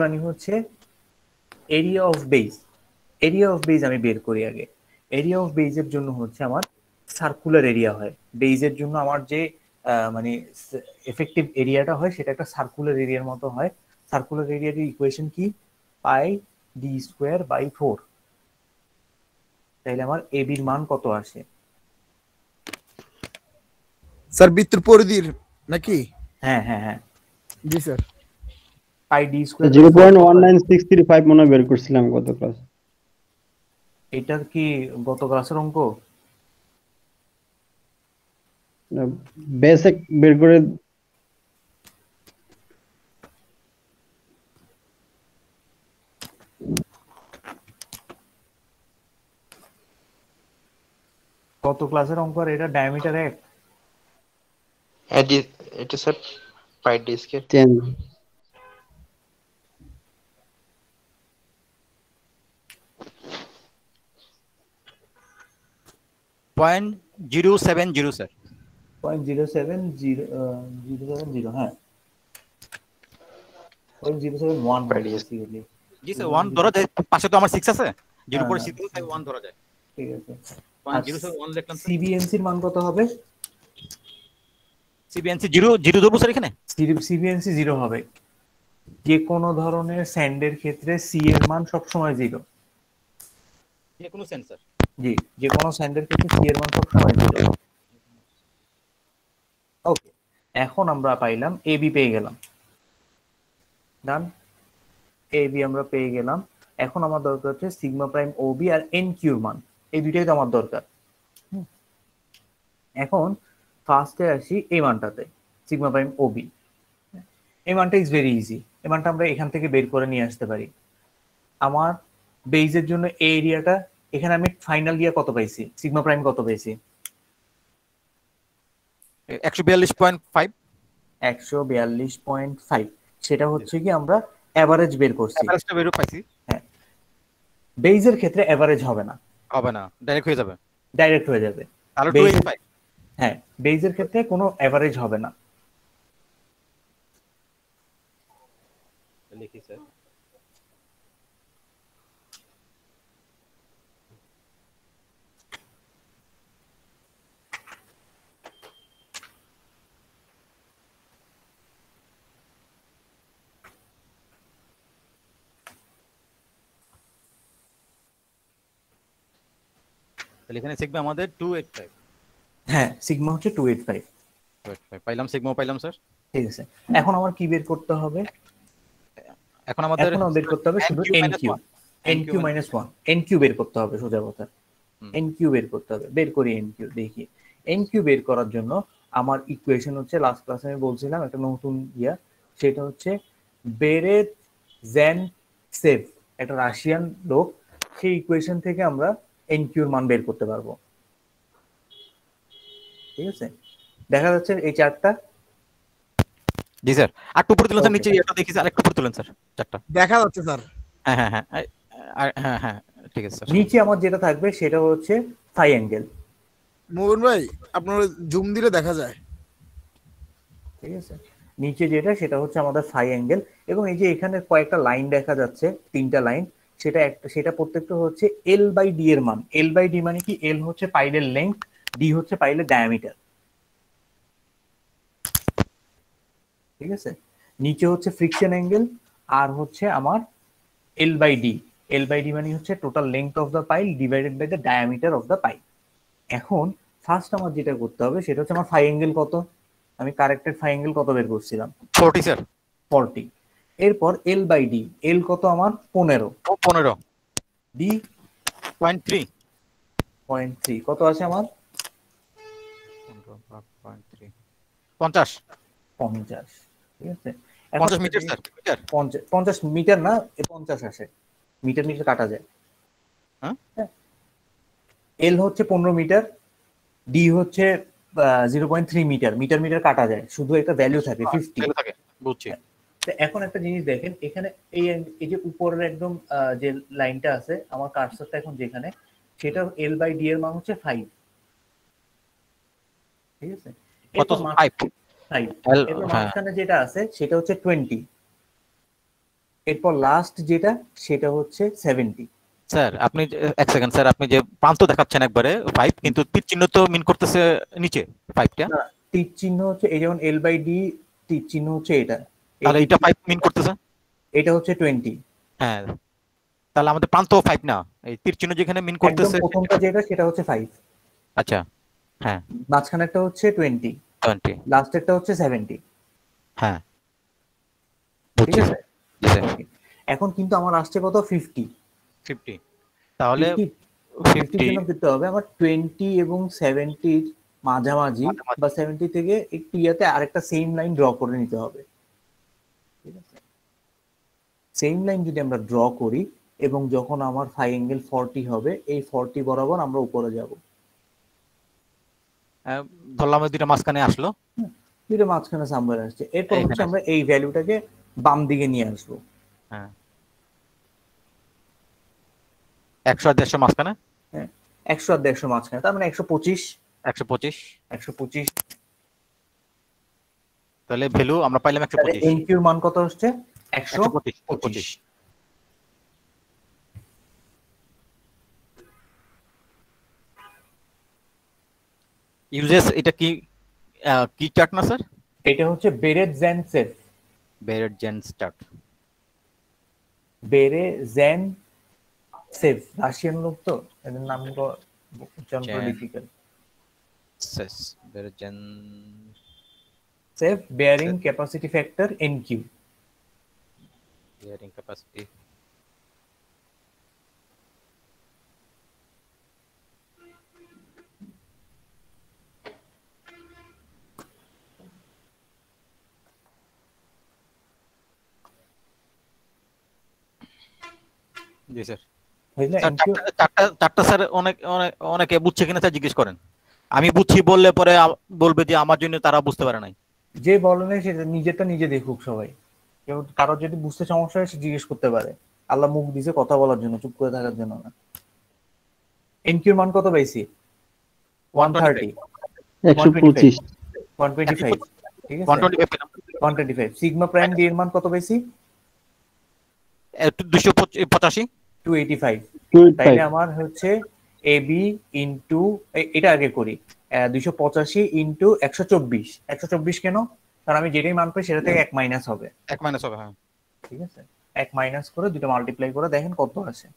মানে হচ্ছে area of base. Area of base আমি বের করি আগে। এরিয়া অফ বেইজের জন্য হচ্ছে আমার সার্কুলার এরিয়া হয়। বেইজের জন্য আমার যে মানে এফেক্টিভ এরিয়াটা হয় সেটা একটা সার্কুলার এরিয়ার মতো হয়। সার্কুলার এরিয়ার ইকুয়েশন কি? পাই ডি স্কোয়ার বাই 4। তাইলে আমার এবির মান কত আসে? স্যার বৃত্তের পরিধির নাকি? হ্যাঁ হ্যাঁ হ্যাঁ, জি স্যার। পাই ডি স্কোয়ার 0.19635 মনে হয় বের করছিলাম গত ক্লাস। এটার কি গত ক্লাসের অঙ্ক? বেসিক বের করে কত ক্লাসের অঙ্ক? আর এটা ডায়ামিটার 1। এটা স্যার পাই ডি স্কয়ার। Change 0.070 sir. 0.070, হ্যাঁ 0.071 বেসিক্যালি। জি স্যার 1 ধরা যায়, পাশে তো আমার 6 আছে, 0 পরে 6 তাই 1 ধরা যায়। ঠিক আছে। 0.071 লিখলাম স্যার। সিবিএনসির মান কত হবে? সিবিএনসি 0 ধরবো স্যার এখানে। সিবিএনসি 0 হবে। যে কোনো ধরনের স্যান্ডের ক্ষেত্রে সি এর মান সবসময় 0। যে কোনো সেন্সর। জি, যে কোনো স্যান্ডের ক্ষেত্রে সি এর মান সবসময় 0। ওকে, এখন আমরা পাইলাম এবি, পেয়ে গেলাম। ডান, এবি আমরা পেয়ে গেলাম। এখন আমার দরকার হচ্ছে সিগমা প্রাইম ওবি আর এন কিউর মান। এই দুইটাই তো আমার দরকার। এখন ফার্স্টে আসি এই মানটাতে, সিগমা প্রাইম ওবি। এই মানটা ইজ ভেরি ইজি। এই মানটা আমরা এখান থেকে বের করে নিয়ে আসতে পারি। আমার বেইজের জন্য এই এরিয়াটা, এখানে আমি ফাইনাল দিয়ে কত পাইছি, সিগমা প্রাইম কত পেয়েছি? 142.5। 142.5। সেটা হচ্ছে কি আমরা এভারেজ বের করছি। এভারেজটা বের পাইছি। হ্যাঁ, বেইজের ক্ষেত্রে এভারেজ হবে না, হবে না, ডাইরেক্ট হয়ে যাবে। ডাইরেক্ট হয়ে যাবে। তাহলে 285। হ্যাঁ, বেইজের ক্ষেত্রে কোনো এভারেজ হবে না। লিখি স্যার। তাহলে এখানে সিগমা আমাদের 285। হ্যাঁ, সিগমা হচ্ছে 285। পাইলাম, সিগমা পাইলাম স্যার। ঠিক আছে, এখন আমার কি বের করতে হবে? এখন আমাদের বের করতে হবে শুধু N Q. N Q minus 1, N Q বের করতে হবে, সোজা কথা। এন কিউ বের করতে হবে। বের করি এন কিউ, দেখি। এন কিউ বের করার জন্য আমার ইকুয়েশন হচ্ছে, লাস্ট ক্লাসে আমি বলছিলাম একটা নতুন সেটা হচ্ছে বেরেজেনসেভ, একটা রাশিয়ান লোক। সেই ইকুয়েশন থেকে আমরা এনকিউর মান বের করতে পারবো। ঠিক আছে, দেখা যাচ্ছে এই চারটা। জি স্যার, আর একটু উপরে তুলেন স্যার, Okay. নিচে এটা দেখি স্যার, একটু উপরে তুলেন স্যার চারটা। দেখা যাচ্ছে স্যার। হ্যাঁ হ্যাঁ হ্যাঁ হ্যাঁ হ্যাঁ ঠিক আছে স্যার। নিচে আমার যেটা থাকবে সেটা হচ্ছে ফাই অ্যাঙ্গেল। মোহন ভাই আপনার জুম দিলে দেখা যায়। ঠিক আছে, নিচে যেটা সেটা হচ্ছে আমাদের ফাই অ্যাঙ্গেল, এবং এই যে এখানে কয়েকটা লাইন দেখা যাচ্ছে, তিনটা লাইন, সেটা প্রত্যেকটা হচ্ছে এল বাই ডি এর মান। এল বাই ডি মানে কি, এল হচ্ছে পাইলের লেন্থ, ডি হচ্ছে পাইলের ডায়ামিটার। ঠিক আছে, নিচে হচ্ছে ফ্রিকশন অ্যাঙ্গেল, আর হচ্ছে আমার L by D. L by D মানে হচ্ছে total length of the pile divided by the diameter of the pile. এখন ফার্স্ট আমার যেটা করতে হবে সেটা হচ্ছে আমার ফাই অ্যাঙ্গেল কত, আমি কারেক্টেড ফাই অ্যাঙ্গেল কত বের করছিলাম, 40 স্যার। 40। এরপর এল বাই ডি, এল কত আমার 15, 15, ডি 0.3, 0.3, কত আছে আমার 0.3, 50, 50। ঠিক আছে, 50 মিটার স্যার, মিটার। 50 মিটার না, 50 আসে, মিটার মিটার কাটা যায়। হ্যাঁ, এল হচ্ছে 15 মিটার, ডি হচ্ছে 0.3 মিটার, মিটার মিটার কাটা যায়, শুধু একটা ভ্যালু থাকে 50। ভ্যালু থাকে, বুঝছি। তো এখন একটা জিনিস দেখেন, এখানে এই যে উপরের একদম যে লাইনটা আছে, আমার কার্সরটা এখন যেখানে, সেটা এল বাই ডি এর মান হচ্ছে 5। ঠিক আছে, কত? 5। 5। L, এরপর হ্যাঁ মাঝখানে যেটা আছে সেটা হচ্ছে 20। এরপর লাস্ট যেটা সেটা হচ্ছে 70। স্যার আপনি এক সেকেন্ড স্যার, আপনি যে প্রান্ত দেখাচ্ছেন একবারে 5, কিন্তু তীর চিহ্ন তো মিন করতেছে নিচে 5টা। না, তীর চিহ্ন হচ্ছে এই, যেমন এল বাই ডি তীর চিহ্ন হচ্ছে এটা, তাহলে এটা 5 মিন করতেছে। এটা হচ্ছে 20। হ্যাঁ, তাহলে আমাদের প্রান্ত 5 না, এই তীর চিহ্ন যেখানে মিন একদম করতেছে। প্রথমটা যেটা সেটা হচ্ছে 5, আচ্ছা, হ্যাঁ মাঝখানেরটা হচ্ছে 20, 20, লাস্টেরটা হচ্ছে 70। হ্যাঁ ঠিক বুঝছি আছে, জি স্যার। Okay. এখন কিন্তু আমার আসছে কত, 50। 50, তাহলে 50 জন্য দিতে হবে আমার 20 এবং 70 মাঝামাঝি, বা 70 থেকে একটু ইয়াতে আরেকটা সেম লাইন ড্র করে নিতে হবে। ঠিক আছে, সেম লাইন যদি আমরা ড্র করি, এবং যখন আমার ফাই অ্যাঙ্গেল 40 হবে, এই 40 বরাবর আমরা উপরে যাব। ধরলাম দুইটা মাঝখানে আসলো, দুটো মাঝখানে সামনে আসছে, এরপর এইখানে হচ্ছে আমরা এই ভ্যালুটাকে বাম দিকে নিয়ে আসবো। হ্যাঁ 100 আর 150 মাঝখানে, হ্যাঁ, 100 আর 150 মাঝখানে, তার মানে 125। 125, 125, তাহলে ভ্যালু আমরা পাইলাম তাহলে 125। এনকিউর মান কত হচ্ছে, 125, 125। ইউজেস, এটা কি কি চার্ট না স্যার? এটা হচ্ছে বেরেটজ্যানসেভ, বেরেটজ্যানস্টাট, বেরেজেনসেভ, রাশিয়ান লোক তো, এদের নাম উচ্চারণ করে ডিফিকাল্ট। সেস বেরেটজ্যান, save bearing capacity factor এনকিউ। bearing capacity, জি স্যার। বুঝলে, স্যার এনকিউ চারটা স্যার অনেকে বুঝছে কিনা স্যার জিজ্ঞেস করেন। আমি বুঝছি বললে পরে বলবে যে আমার জন্য তারা বুঝতে পারে নাই। যে বলে না সেটা নিজেরটা নিজে দেখুক সবাই, কেউ কারোর যদি বুঝতে সমস্যা হয় সে জিজ্ঞেস করতে পারে। আল্লাহ মুখ দিছে কথা বলার জন্য, চুপ করে থাকার জন্য না। এনকিউর মান কত পাইছি, 130, 125 125। ঠিক আছে, 125 পেলাম। 125। সিগমা প্রাইম ডি এর মান কত পাইছি, 285, 285। 285 তাইলে আমার হচ্ছে এ বি ইন্টু, এটা আগে করি, 285 ইন্টু 124। 124 কেন, কারণ আমি যেটাই মান পাই সেটা থেকে 1 মাইনাস হবে। 1 মাইনাস হবে, হ্যাঁ। ঠিক আছে, 1 মাইনাস করে দুটো মাল্টিপ্লাই করে দেখেন কত আসে।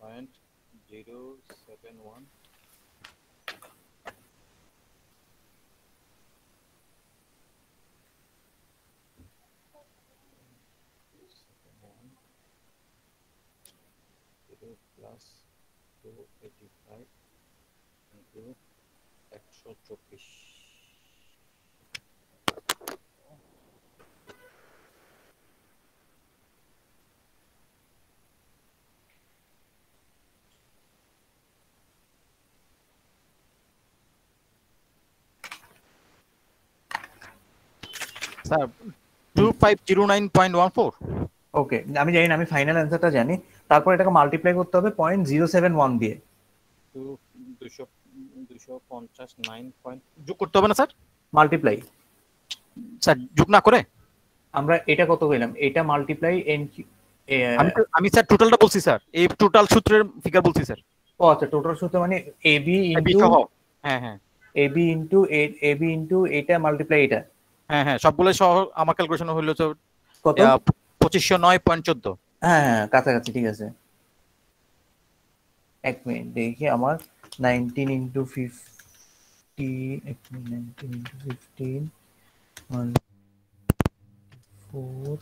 0.071, প্লাস 285 ইন্টু 124, স্যার 2509.14। ওকে, আমি জানি না, আমি ফাইনাল অ্যান্সারটা জানি। তারপর এটাকে মাল্টিপ্লাই করতে হবে 0.071 দিয়ে। 259 পয়েন্ট যোগ করতে হবে না স্যার? মাল্টিপ্লাই, স্যার যোগ না করে আমরা এটা কত পেলাম, এটা মাল্টিপ্লাই এন। আমি স্যার টোটালটা বলছি স্যার, এই টোটাল সূত্রের ফিগার বলছি স্যার। ও আচ্ছা, টোটাল সূত্র মানে এবি এবি ইনটু সহ, হ্যাঁ হ্যাঁ এবি ইনটু এটা মাল্টিপ্লাই এটা। হ্যাঁ হ্যাঁ সবগুলো সহ আমার ক্যালকুলেশন হলো তো কত? 2509.14। হ্যাঁ হ্যাঁ কাছাকাছি, ঠিক আছে। এক মিনিট দেখি, আমার 19 ইন্টু 15, এক মিনিট, 19 ইন্টু 15 4,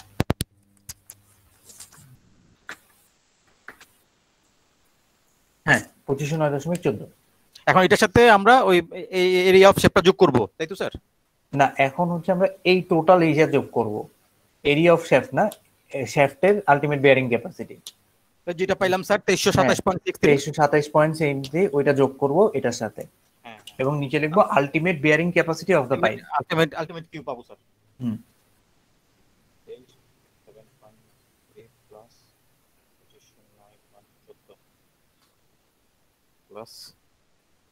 হ্যাঁ 2509.14। এখন এটার সাথে আমরা ওই এরিয়া অফ শেপটা যোগ করব, তাই তো স্যার? না, এখন হচ্ছে আমরা এই টোটাল এরিয়া যোগ করব, এরিয়া অফ শ্যাফট না, শ্যাফটের আলটিমেট বেয়ারিং ক্যাপাসিটি যেটা পাইলাম স্যার 2327.63। 2327.73, ওইটা যোগ করব এটার সাথে, এবং নিচে লিখবো ultimate bearing capacity of the pipe. Ultimate Q পাবো স্যার। হুম, 27.3 প্লাস 2509.14 প্লাস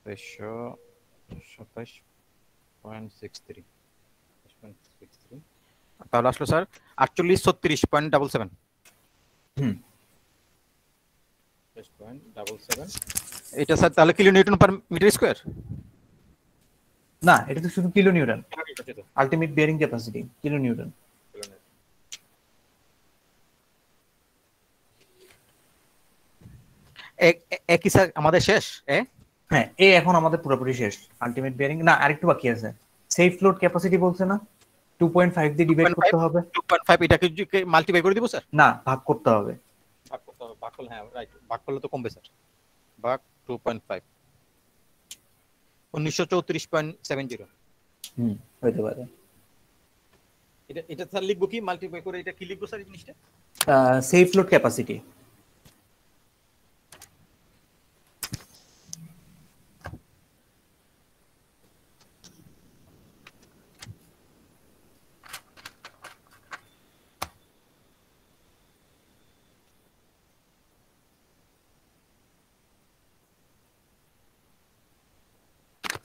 2327.63, তাহলে আসলো স্যার 4836.77। হুম, 77 এটা স্যার তাহলে kilo newton per metre square? না, এটা তো শুধু kilo newton, ultimate bearing capacity kilo newton. একই স্যার আমাদের শেষ। হ্যাঁ, এ এখন আমাদের পুরোপুরি শেষ। আলটিমেট বেয়ারিং না, আরেকটু বাকি আছে। সেফ লোড ক্যাপাসিটি বলছে না, 2.5 দিয়ে ডিভাইড করতে হবে। 2.5 এটাকে মাল্টিপ্লাই করে দিব স্যার? না, ভাগ করতে হবে। ভাগ করতে হবে, ভাগ করলে, হ্যাঁ রাইট, ভাগ করলে তো কমবে স্যার। ভাগ 2.5 1934.70। হুম, হইতে পারে। এটা স্যার লিখবো কি মাল্টিপ্লাই করে, এটা কি লিখবো স্যার এই জিনিসটা? Safe load capacity.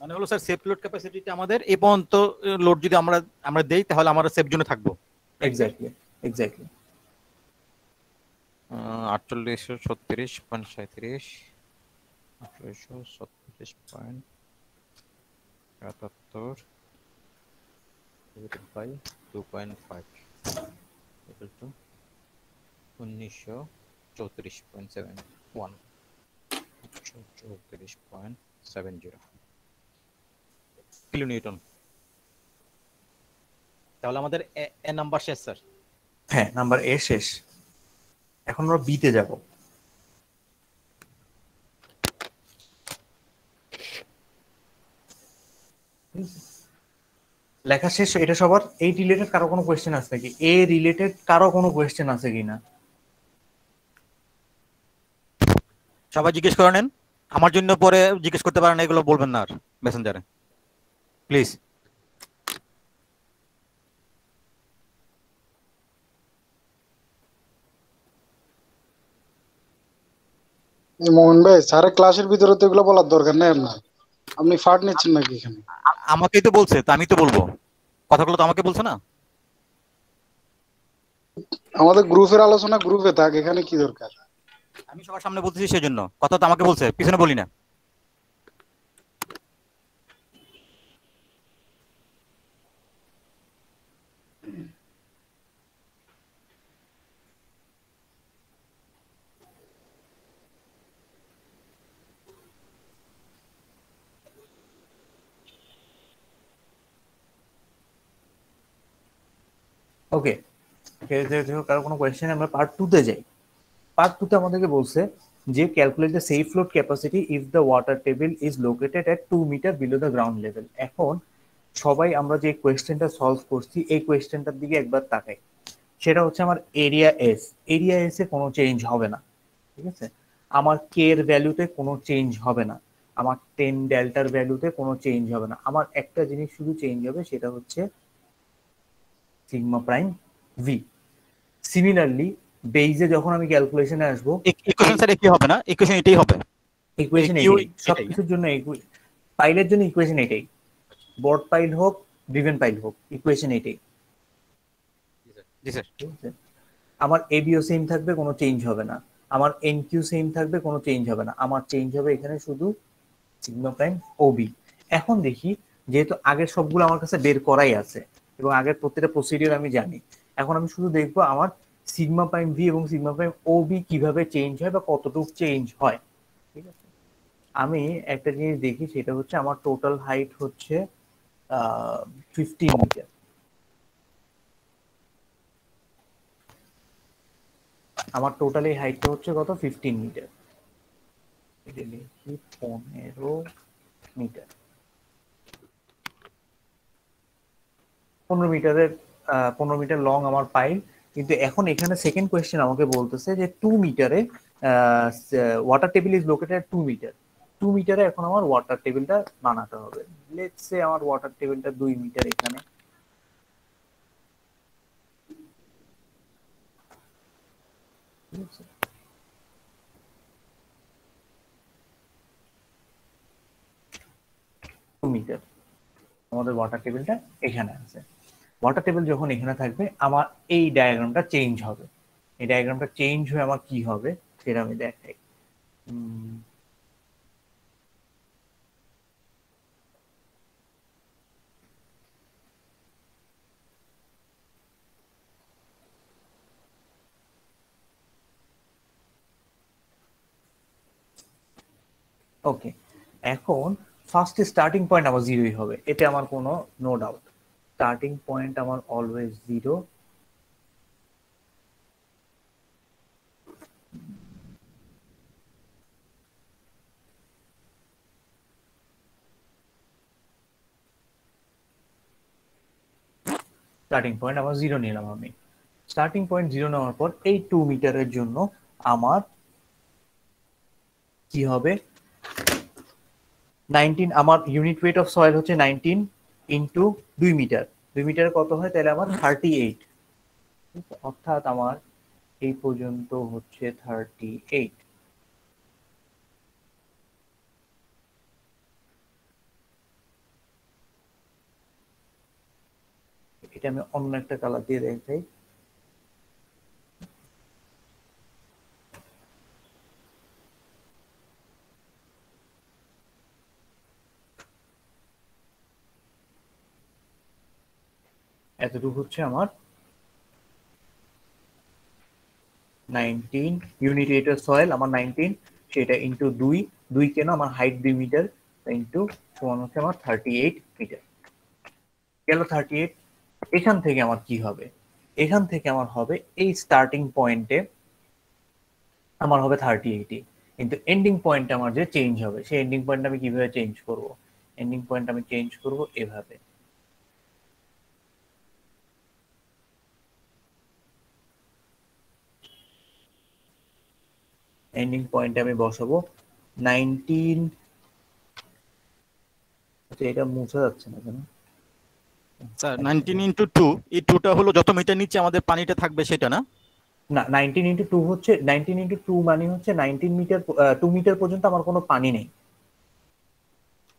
মানে হলো স্যার সেফ লোড ক্যাপাসিটিটা আমাদের এই পর্যন্ত লোড যদি আমরা দেই তাহলে আমরা সেফ জোনে থাকবো। Exactly. 4836.37, 4836.77 divided by 2.5 equal to 1934.71, 1934.70 kilo Newton. তাহলে আমাদের এ নাম্বার শেষ স্যার। হ্যাঁ, নাম্বার এ শেষ। এখন আমরা বিতে যাব। লেখা শেষ এটা সবার? এই রিলেটেড কারো কোনো কোয়েশ্চেন আছে নাকি? এ রিলেটেড কারো কোনো কোয়েশ্চেন আছে কিনা? সবাই জিজ্ঞেস করে নেন, আমার জন্য পরে জিজ্ঞেস করতে পারেন, এগুলো বলবেন না আর মেসেঞ্জারে প্লিজ। মোহন ভাই, স্যারের ক্লাসের ভিতরে তো এগুলো বলার দরকার নেই আপনার, আপনি ফাট নিচ্ছেন নাকি এখানে? আমাকেই তো বলছে, তো আমি তো বলবো, কথাগুলো তো আমাকে বলছে না। আমাদের গ্রুপের আলোচনা গ্রুপে থাক, এখানে কি দরকার? আমি সবার সামনে বলতেছি সেই জন্য, কথা তো আমাকে বলছে, পিছনে বলি না। ওকে, কারো কোনো কোয়েশ্চেন? আমরা পার্ট 2 তে যাই। পার্ট 2 তে আমাদেরকে বলছে যে calculate the safe float capacity if the water table is located at 2 metre below the ground level. এখন সবাই আমরা যে কোয়েশ্চেনটা সলভ করছি এই কোয়েশ্চেনটার দিকে একবার তাকাই। সেটা হচ্ছে আমার এরিয়া এস এ কোনো চেঞ্জ হবে না, ঠিক আছে? আমার কে এর ভ্যালুতে কোনো চেঞ্জ হবে না, আমার 10 ডেল্টার ভ্যালুতে কোনো চেঞ্জ হবে না। আমার একটা জিনিস শুধু চেঞ্জ হবে, সেটা হচ্ছে সিগমা প্রাইম ভি। সিমিলারলি বেইজে যখন আমি ক্যালকুলেশনে আসবো, ইকুয়েশন স্যার কি হবে না, ইকুয়েশন এটাই হবে, ইকুয়েশন এটাই সবকিছুর জন্য, পাইলের জন্য ইকুয়েশন এটাই, বর্ড পাইল হোক ড্রিভেন পাইল হোক, ইকুয়েশন এটাই। জি স্যার। আমার এবিও সেম থাকবে, কোনো চেঞ্জ হবে না। আমার এনকিউ সেম থাকবে, কোনো চেঞ্জ হবে না। আমার চেঞ্জ হবে এখানে শুধু সিগমা প্রাইম ওবি। এখন দেখি, যেহেতু আগের সবগুলো আমার কাছে বের করাই আছে এবং আগের প্রত্যেকটা প্রসিডিওর আমি জানি, এখন আমি শুধু দেখবো আমার সিগমা প্রাইম ভি এবং সিগমা প্রাইম ওবি কিভাবে চেঞ্জ হয় বা কতটুকু চেঞ্জ হয়। ঠিক আছে, আমি একটা জিনিস দেখি, সেটা হচ্ছে আমার টোটাল হাইট হচ্ছে 15 মিটার। আমার টোটাল এই হাইটটা হচ্ছে কত, 15 মিটার। এটা লিখি 15 মিটার। 15 মিটারের 15 মিটার লং আমার পাইল। কিন্তু এখন এখানে সেকেন্ড কোয়েশ্চেন আমাকে বলতেছে যে 2 মিটারে water table is located 2 metre. 2 মিটারে এখন আমার ওয়াটার টেবিলটা বানাতে হবে। লেটস সে আমার ওয়াটার টেবিলটা 2 মিটার এখানে। মিটার আমাদের ওয়াটার টেবিলটা এখানে আছে। ওয়াটার টেবিল যখন এখানে থাকবে, আমার এই ডায়াগ্রামটা চেঞ্জ হবে। এই ডায়াগ্রামটা চেঞ্জ হয়ে আমার কি হবে সেটা আমি দেখাই। ওকে, এখন ফার্স্ট স্টার্টিং পয়েন্ট আমার জিরোই হবে, এতে আমার কোনো নো ডাউট। স্টার্টিং পয়েন্ট আমার অলওয়েজ জিরো। স্টার্টিং পয়েন্ট আমার জিরো নিলাম আমি। স্টার্টিং পয়েন্ট জিরো নেওয়ার পর এই 2 মিটারের জন্য আমার কি হবে, 19, আমার ইউনিট ওয়েট অফ সয়েল হচ্ছে 19 ইন্টু 2 মিটার। 2 মিটার কত হয়, তাহলে আমার 38। অর্থাৎ আমার এই পর্যন্ত হচ্ছে 38। এটা আমি অন্য একটা কালার দিয়ে দেখাই। এতটুকু হচ্ছে আমার 19 ইউনিট ওয়েট অফ সয়েল, আমার 19 সেটা ইন্টু 2 কেন, আমার হাইট 2 মিটার ইন্টু সমান হচ্ছে আমার 38 মিটার। গেল 38। এখান থেকে আমার কি হবে, এখান থেকে আমার হবে এই স্টার্টিং পয়েন্টে আমার হবে 38, কিন্তু এন্ডিং পয়েন্ট আমার যে চেঞ্জ হবে, সেই এন্ডিং পয়েন্ট আমি কিভাবে চেঞ্জ করব? এন্ডিং পয়েন্ট আমি চেঞ্জ করব এভাবে। এন্ডিং পয়েন্টে আমি বসাবো 19। আচ্ছা, এটা মুছা যাচ্ছে না কেন? স্যার 19 ইনটু 2, এই 2টা হলো যত মিটার নিচে আমাদের পানিটা থাকবে সেটা না? না, 19 ইন্টু 2 হচ্ছে 19 ইন্টু 2 মানে হচ্ছে 19 মিটার, 2 মিটার পর্যন্ত আমার কোনো পানি নেই।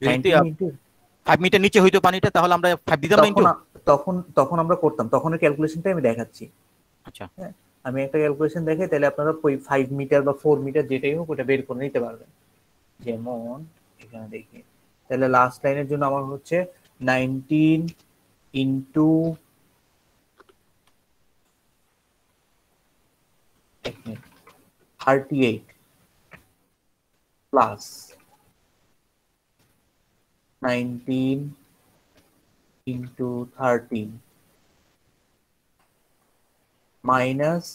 19 ইন্টু 5 মিটার নিচে হইতো পানিটা, তাহলে আমরা 5 দিতাম না ইনটু? তখন আমরা করতাম, তখনের ক্যালকুলেশনটা আমি দেখাচ্ছি। আচ্ছা, হ্যাঁ, আমি একটা ক্যালকুলেশন দেখাই, তাহলে আপনারা 5 মিটার বা 4 মিটার যেটাই হোক ওটা বের করে নিতে পারবেন। যেমন এখানে দেখি, তাহলে লাস্ট লাইনের জন্য আমার হচ্ছে 19 into 38 plus 19 into 13 minus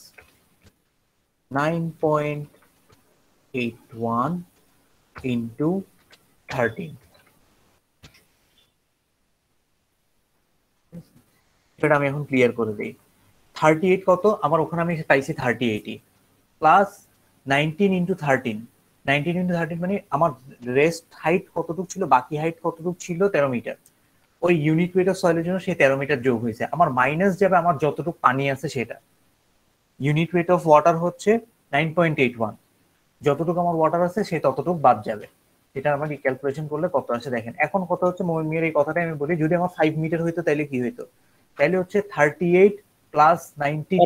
9.81 into 13। সেটা আমি এখন ক্লিয়ার করে দিই। 38 কত আমার, ওখানে আমি পাইছি 38 প্লাস 19 into 13। 19 into 13 মানে আমার রেস্ট হাইট কতটুকু ছিল, বাকি হাইট কতটুকু ছিল, 13 মিটার। ওই ইউনিট ওয়েট অফ সয়েলের জন্য সেই 13 মিটার যোগ হয়েছে। আমার মাইনাস যাবে আমার যতটুকু পানি আছে সেটা। ইউনিট ওয়েট অফ ওয়াটার হচ্ছে 9.81, যতটুকু আমার ওয়াটার আছে সে ততটুকু বাদ যাবে। এটা আমাকে ক্যালকুলেশন করলে কত আসে দেখেন। এখন কত হচ্ছে মোমিন মিয়ার এই কথাটা আমি বলি, যদি আমার 5 মিটার হইতো তাহলে কি হইতো? তাহলে হচ্ছে 38 প্লাস 90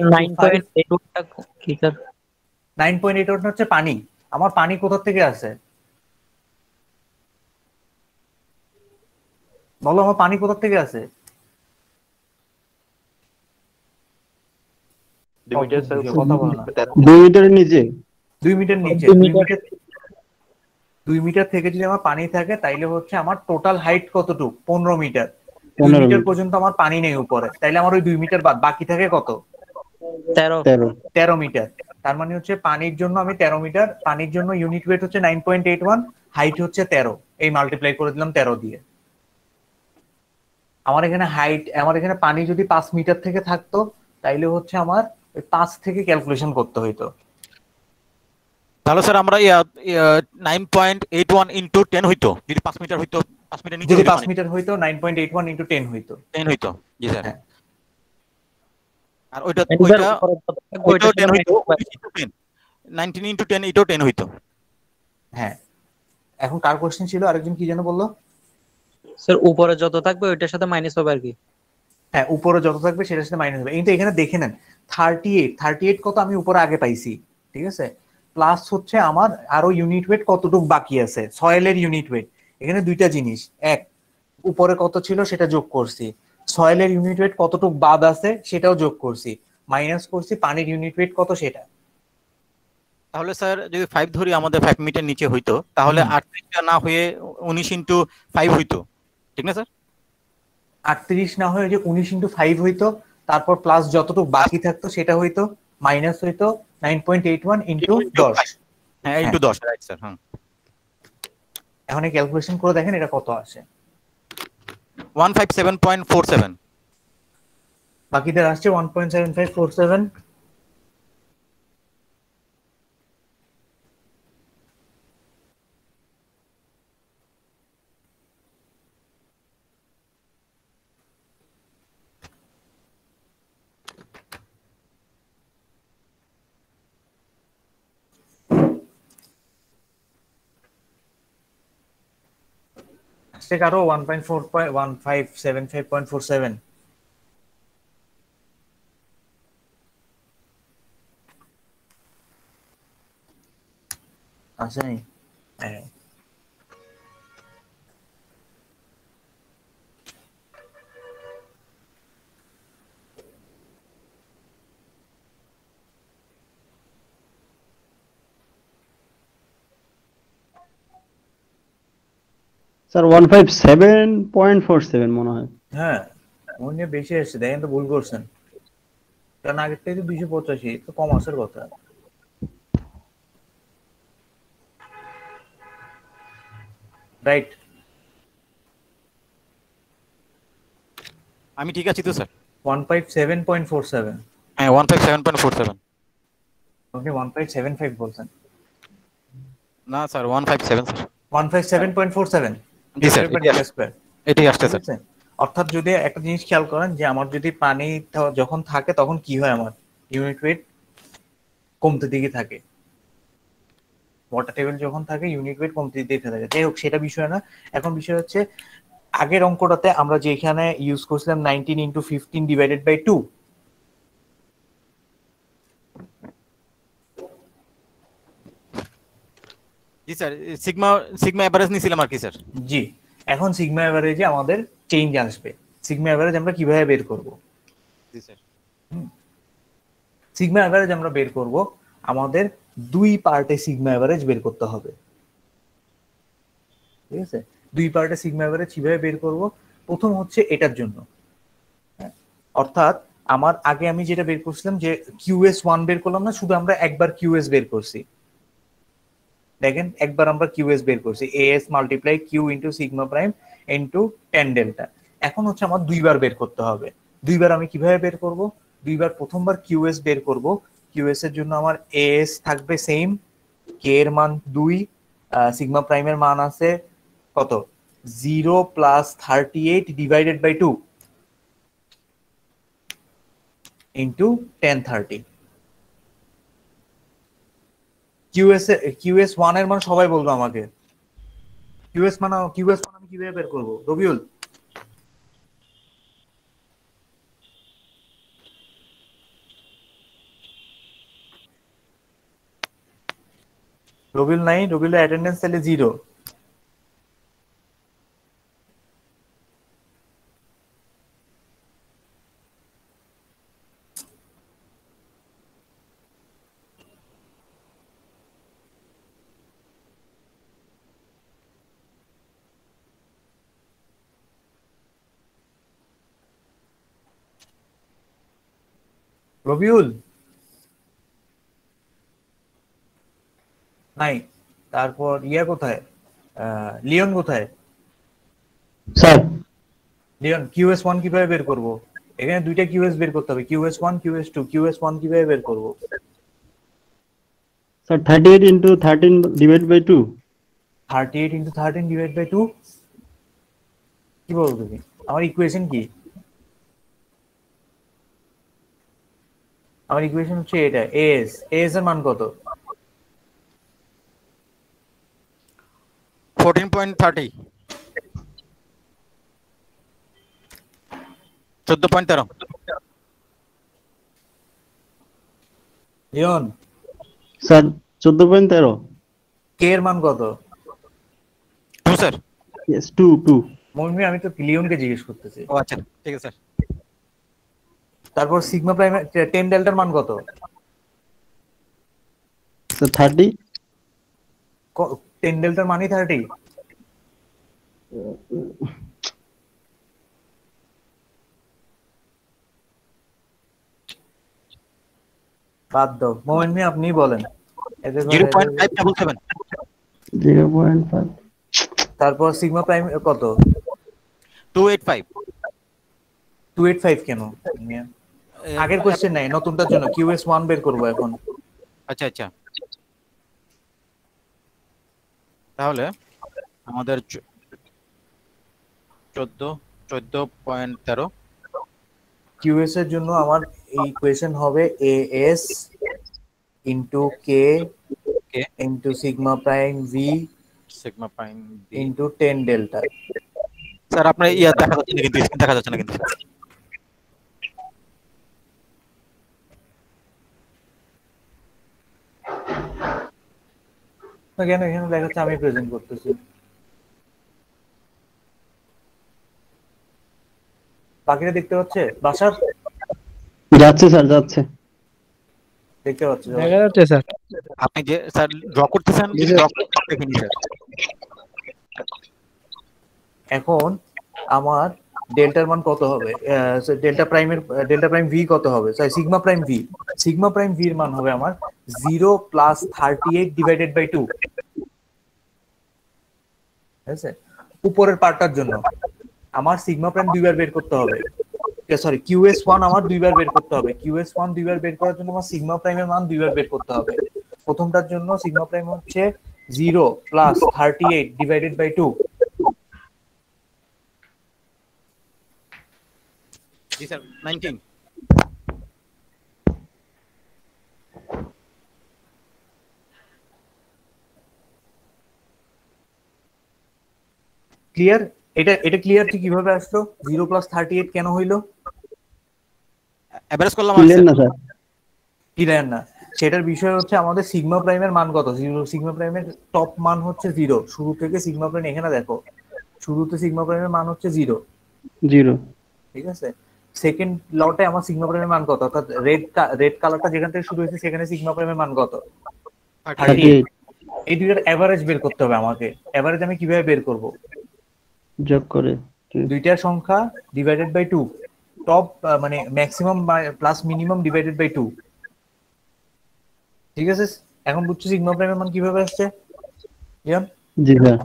কি স্যার? 9.81 হচ্ছে পানি। আমার পানি কোথা থেকে আসে বলো, আমার পানি কোথা থেকে আসে? 2 মিটার স্যার, কথা বলো না। 2 মিটারের নিচে 2 মিটার নিচে। 2 2 মিটার। মিটার 2 মিটার থেকে যদি আমার পানি থাকে তাইলে হচ্ছে আমার টোটাল হাইট কতটুকু? 15 মিটার। 2 15 metre metre. পর্যন্ত আমার পানি নেই উপরে, তাইলে আমার ওই 2 মিটার বাদ, বাকি থাকে কত? 13। 13 মিটার। তার মানে হচ্ছে পানির জন্য আমি 13 মিটার, পানির জন্য ইউনিট ওয়েট হচ্ছে 9.81, হাইট হচ্ছে 13, এই মাল্টিপ্লাই করে দিলাম 13 দিয়ে। আমার এখানে হাইট, আমার এখানে পানি যদি 5 মিটার থেকে থাকতো তাইলে হচ্ছে আমার ওই 5 থেকে ক্যালকুলেশন করতে হইতো। তাহলে স্যার আমরা 9.81 ইনটু 10 হইতো, যদি 5 মিটার হইতো, 5 মিটার নিচে যদি হইতো 5 মিটার হইতো 9.81 ইনটু 10 হইতো। 10 হইতো। জি স্যার। হ্যাঁ। আর ওইটা স্যার, ওইটা উপরে ওইটাও 10 হইতো, যত 19 ইনটু 10 এটাও 10 হইতো। হ্যাঁ। এখন কার কোশ্চেন ছিল? আরেকজন কি যেন বললো? স্যার উপরে যত থাকবে ওইটার সাথে মাইনাস হবে আর কি। হ্যাঁ, উপরে যত থাকবে সেটার সাথে মাইনাস হবে। কিন্তু এখানে দেখে নেন 38 কত আমি উপরে আগে পাইছি, ঠিক আছে? প্লাস হচ্ছে আমার আরো ইউনিট ওয়েট কতটুকু বাকি আছে, সয়েলের ইউনিট ওয়েট। এখানে দুইটা জিনিস, এক উপরে কত ছিল সেটা যোগ করছি, সয়েলের ইউনিট ওয়েট কতটুকু বাদ আছে সেটাও যোগ করছি, মাইনাস করছি পানির ইউনিট ওয়েট কত সেটা। তাহলে স্যার যদি 5 ধরি, আমাদের 5 মিটার নিচে হইতো, তাহলে 38টা না হয়ে 19 ইনটু 5 হইতো, ঠিক না স্যার? 38 না হয়ে যে 19 ইন্টু 5 হইতো, তারপর প্লাস যতটুকু বাকি থাকতো সেটা হইতো, মাইনাস হইতো 9.81 ইন্টু 10। হ্যাঁ, ইনটু 10, রাইট স্যার। হ্যাঁ, এখন এই ক্যালকুলেশন করে দেখেন এটা কত আসে। 157.47। বাকিদের আসছে 1.7547। আসছে কারো 1.4.1575.47। আসে নাই? হ্যাঁ। স্যার 157.47 মনে হয়। হ্যাঁ, মনে বেশি আসছে, দেখেন তো ভুল করছেন, কারণ আগের থেকে তো 285, তো কম আসার কথা। রাইট? আমি ঠিক আছি তো স্যার? 157.47। হ্যাঁ, 157.47। ওকে 1.75 বলছেন। না স্যার, 157 স্যার। 157.47 জি স্যার, স্কয়ার। এটাই আসছে স্যার। অর্থাৎ যদি একটা জিনিস খেয়াল করেন যে আমার যদি পানি যখন থাকে তখন কি হয়, আমার ইউনিট ওয়েট কমতে দিকে থাকে। ওয়াটার টেবিল যখন থাকে ইউনিট ওয়েট কমতে দিকে থাকে। যাই হোক, সেটা বিষয় না। এখন বিষয় হচ্ছে আগের অঙ্কটাতে আমরা যেখানে ইউজ করছিলাম 19 ইন্টু 15 ডিভাইডেড বাই 2, জি স্যার, সিগমা সিগমা এভারেজ নিছিলাম আর কি স্যার। জি। এখন সিগমা এভারেজে আমাদের চেঞ্জ আসবে। সিগমা এভারেজ আমরা কিভাবে বের করব? জি স্যার। সিগমা এভারেজ আমরা বের করব, আমাদের দুই পার্টে সিগমা এভারেজ বের করতে হবে, ঠিক আছে? দুই পার্টে সিগমা এভারেজ কিভাবে বের করব? প্রথম হচ্ছে এটার জন্য, অর্থাৎ আমার আগে আমি যেটা বের করছিলাম যে QS1 বের করলাম না, শুধু আমরা একবার QS বের করছি। দেখেন, একবার আমরা QS বের করছি, AS multiply Q into sigma prime into 10 delta. এখন হচ্ছে আমার দুইবার বের করতে হবে। দুইবার আমি কিভাবে বের করব? দুইবার প্রথমবার QS বের করব, QS এর জন্য আমার AS থাকবে সেম, K এর মান 2, সিগমা প্রাইমের মান আছে কত? 0 plus 38 divided by 2 into 1030 QS 1 এর মান সবাই বলবো আমাকে QS মান আমি কিভাবে বের করব রবিউল নাই রবিউলের অ্যাটেন্ডেন্স তাহলে 0 রবিউল নাই তারপর ইয়া কোথায় লিওন কোথায় স্যার লিওন QS1 কিভাবে বের করব এখানে দুইটা QS বের করতে হবে QS1 QS2 QS1 কিভাবে বের করব sir 38 into 13 divided by 2 38 into 13 divided by 2 কি বলছো তুমি আমার ইকুয়েশন কি আমার ইকুয়েশন হচ্ছে এটা as এর মান কত 14.30 14.13 লিওন স্যার 14.13 কে এর মান কত 2 স্যার yes 2 মমি আমি তো লিওনকে জিজ্ঞেস করতেছি ও আচ্ছা ঠিক আছে স্যার তারপর সিগমা প্রাইম 10 ডেল্টার মান কত স্যার 30 10 ডেল্টার মানই 30 বাদ দাও মোমেন মি আপনি বলেন 0.577 0.5 তারপর সিগমা প্রাইম কত 285 285 কেন আগের কোশ্চেন নাই নতুনটার জন্য QS1 বের করব এখন আচ্ছা আচ্ছা তাহলে আমাদের 14.13 QS এর জন্য আমার এই ইকুয়েশন হবে AS into K into sigma prime V into 10 delta sir আপনার ইয়া দেখা যাচ্ছে না কিন্তু স্ক্রিন দেখা যাচ্ছে না কিন্তু কেন এখানে দেখাচ্ছে আমি প্রেজেন্ট করতেছি বাকিরা দেখতে পাচ্ছে বাসার যাচ্ছে স্যার যাচ্ছে দেখতে পাচ্ছে দেখা যাচ্ছে স্যার আপনি যে স্যার ড্র করতেছেন দেখিনি স্যার এখন আমার ডেল্টার মান কত হবে ডেল্টা প্রাইম ভি কত হবে সিগমা প্রাইম ভি এর মান হবে আমার 0 প্লাস 38 ডিভাইডেড বাই 2 ঠিক আছে উপরের পার্টটার জন্য আমার সিগমা প্রাইম দুইবার বের করতে হবে সরি QS1 আমার দুইবার বের করতে হবে QS1 দুইবার বের করার জন্য আমার সিগমা প্রাইমের মান দুইবার বের করতে হবে প্রথমটার জন্য সিগমা প্রাইম হচ্ছে 0 প্লাস 38 ডিভাইডেড বাই 2 জি স্যার 19 ক্লিয়ার এটা ক্লিয়ার কি কিভাবে আসলো 0 প্লাস 38 কেন হইলো এভারেজ করলাম ক্লিয়ার না স্যার ক্লিয়ার না সেটার বিষয় হচ্ছে আমাদের সিগমা প্রাইমের মান কত সিগমা প্রাইমের টপ মান হচ্ছে 0 শুরু থেকে সিগমা প্রাইম এখানে দেখো শুরুতে সিগমা প্রাইমের মান হচ্ছে 0 ঠিক আছে সেকেন্ড লটে আমার সিগমা প্রাইমের মান কত অর্থাৎ রেড কালারটা যেখান থেকে শুরু হয়েছে সেখানে সিগমা প্রাইমের মান কত 38 এই দুইটার এভারেজ বের করতে হবে আমাকে এভারেজ আমি কিভাবে বের করব যোগ করে দুইটার সংখ্যা ডিভাইডেড বাই 2 টপ মানে maximum plus minimum divided by 2 ঠিক আছে এখন বুঝছো সিগমা প্রাইমের মান কিভাবে আসছে ইয়ান জি স্যার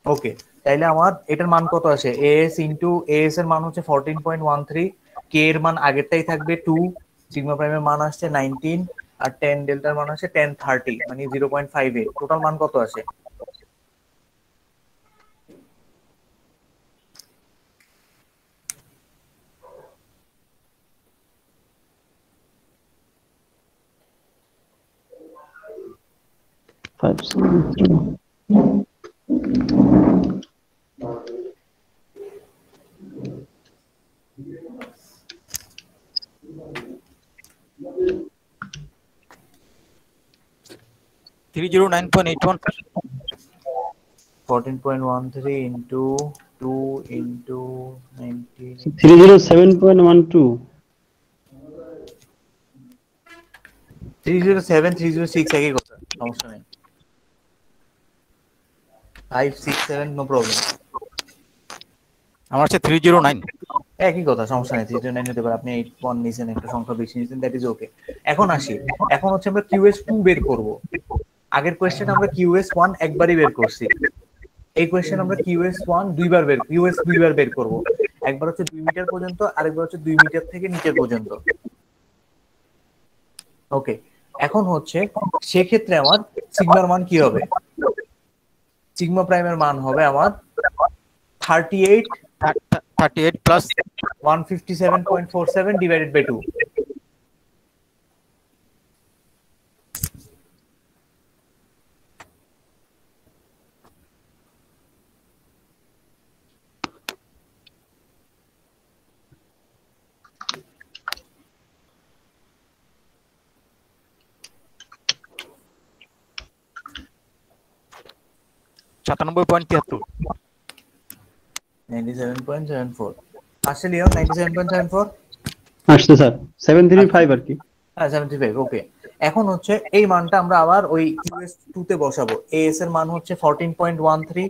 ওকে তাইলে আমার এটার মান কত আসে as ইনটু as এর মান হচ্ছে 14.13 k এর মান আগেরটাই থাকবে 2 সিগমা প্রাইমের মান আসছে 19 আর 10 ডেল্টার মান আসছে 1030 মানে 0.58 টোটাল মান কত আসে 572. Three 309.81. 14.13 into 2 into 90. 307.12. 307 306 একই কথা, সমস্যা নেই। 567 নো প্রবলেম, আমার হচ্ছে 309। একই কথা, সমস্যা নেই। 309 হতে পারে, আপনি 81 নিছেন, একটা সংখ্যা বেশি নিছেন, দ্যাট ইজ ওকে। এখন আসি, এখন হচ্ছে আমরা QS2 বের করব। আগের কোয়েশ্চেন আমরা QS1 একবারই বের করছি, এই কোয়েশ্চেন আমরা QS1 দুইবার বের করব। একবার হচ্ছে 2 মিটার পর্যন্ত, আরেকবার হচ্ছে 2 মিটার থেকে নিচে পর্যন্ত। ওকে, এখন হচ্ছে সেক্ষেত্রে আমার সিগমার মান কি হবে? সিগমা প্রাইমের মান হবে আমার 38 plus 157.47 divided by 2. $97.73. 97.74 আসছে লিওন, 97.74 আসছে স্যার 735 আর কি। হ্যাঁ 75, ওকে। এখন হচ্ছে এই মানটা আমরা আবার ওই QS2 তে বসাবো। AS এর মান হচ্ছে 14.13,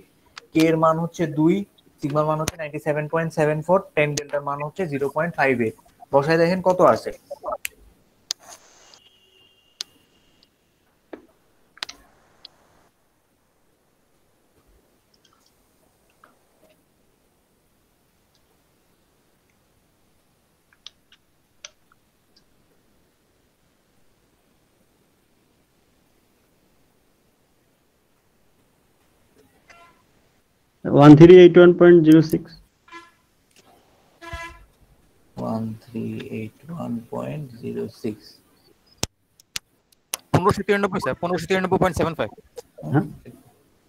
K এর মান হচ্ছে 2, সিগমার মান হচ্ছে 97.74, 10 ডেল্টার মান হচ্ছে 0.58। বসায় দেখেন কত আসে। ওয়ান 1381.06। 1381.06 1593 স্যার, 1593.75।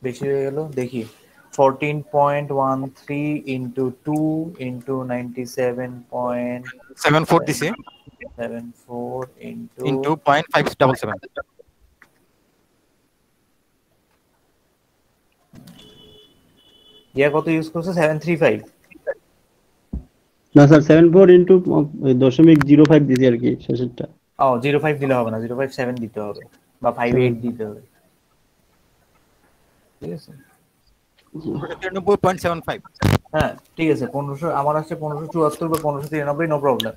বেশি হয়ে গেল, দেখি 14.13 into 2 into 74 দিছে 97.74 into 0.577। ইয়া কত ইউজ করছে? 735। না স্যার 74 ইনটু 0.05 দিছি আর কি শেষেরটা। ও 05 দিলে হবে না, 057 দিতে হবে বা 58 দিতে হবে, ঠিক আছে? 1593.75। হ্যাঁ ঠিক আছে, 1500 আমার আছে 1574 বা 1593, নো প্রবলেম।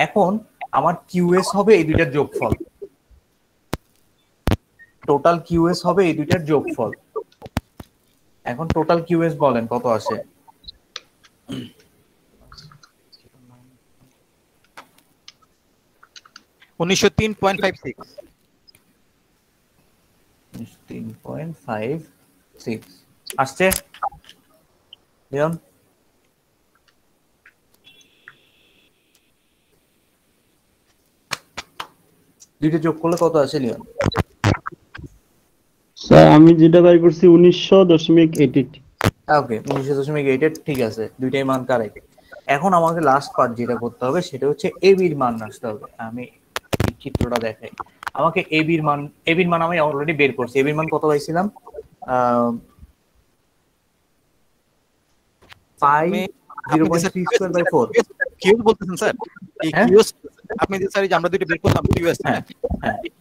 এখন আমার QS হবে এই দুইটার যোগফল, টোটাল QS হবে এই দুইটার যোগফল। এখন টোটাল QS বলেন কত আসে? 1903.56। 19.56 আসছে লিওন? দুইটা যোগ করলে কত আসে লিওন? স্যার আমি যেটা বাই করছি 1900.88। ওকে 1900.88, ঠিক আছে, দুইটাই মান কারেক্ট। এখন আমাকে লাস্ট পার্ট যেটা করতে হবে সেটা হচ্ছে এবির মান আসতে হবে। আমি এই চিত্রটা দেখাই, আমাকে এবির মান আমি অলরেডি বের করছি। এবির মান কত পাইছিলাম? পাই 0.3 স্কয়ার বাই 4। কিউএস বলতেছেন স্যার? এই কিউএস আপনি যে স্যার, এই যে আমরা দুটো বের করলাম কিউএস, হ্যাঁ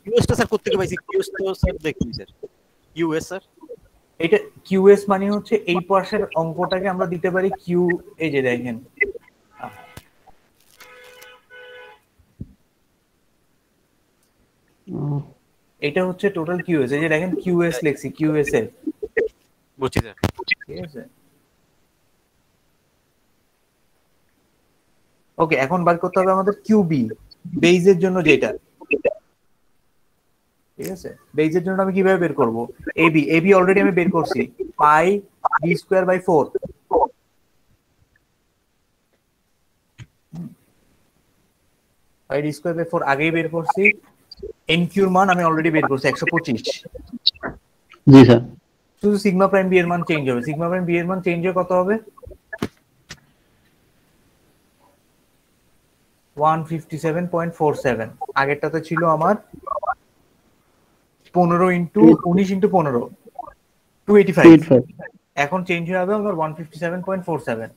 কিউএসটা স্যার কোত্থেকে পাইছি? কিউএস তো স্যার দেখুন স্যার, কিউএস স্যার এটা কিউএস মানে হচ্ছে এই পাশের অঙ্কটাকে আমরা দিতে পারি কিউ, এই যে দেখেন এটা হচ্ছে টোটাল কিউএস, এই যে দেখেন কিউএস লিখছি, কিউএস এর, বুঝছি স্যার, ঠিক আছে? ওকে, এখন বার করতে হবে আমাদের কিউবি, বেইজের জন্য যেটা, ঠিক আছে? বেইজের জন্য আমি কিভাবে বের করব? এবি অলরেডি আমি বের করছি, pi D square by 4। Pi D square by 4 আগেই বের করছি। এন কিউর মান আমি অলরেডি বের করছি 125। জি স্যার। শুধু সিগমা প্রাইম বি এর মান চেঞ্জ হবে। সিগমা প্রাইম বি এর মান চেঞ্জ হয়ে কত হবে? 157.47। আগেরটাতে ছিল আমার 15 ইন্টু 19 ইন্টু 15 285। এখন চেঞ্জ হয়ে যাবে আমার 157.47।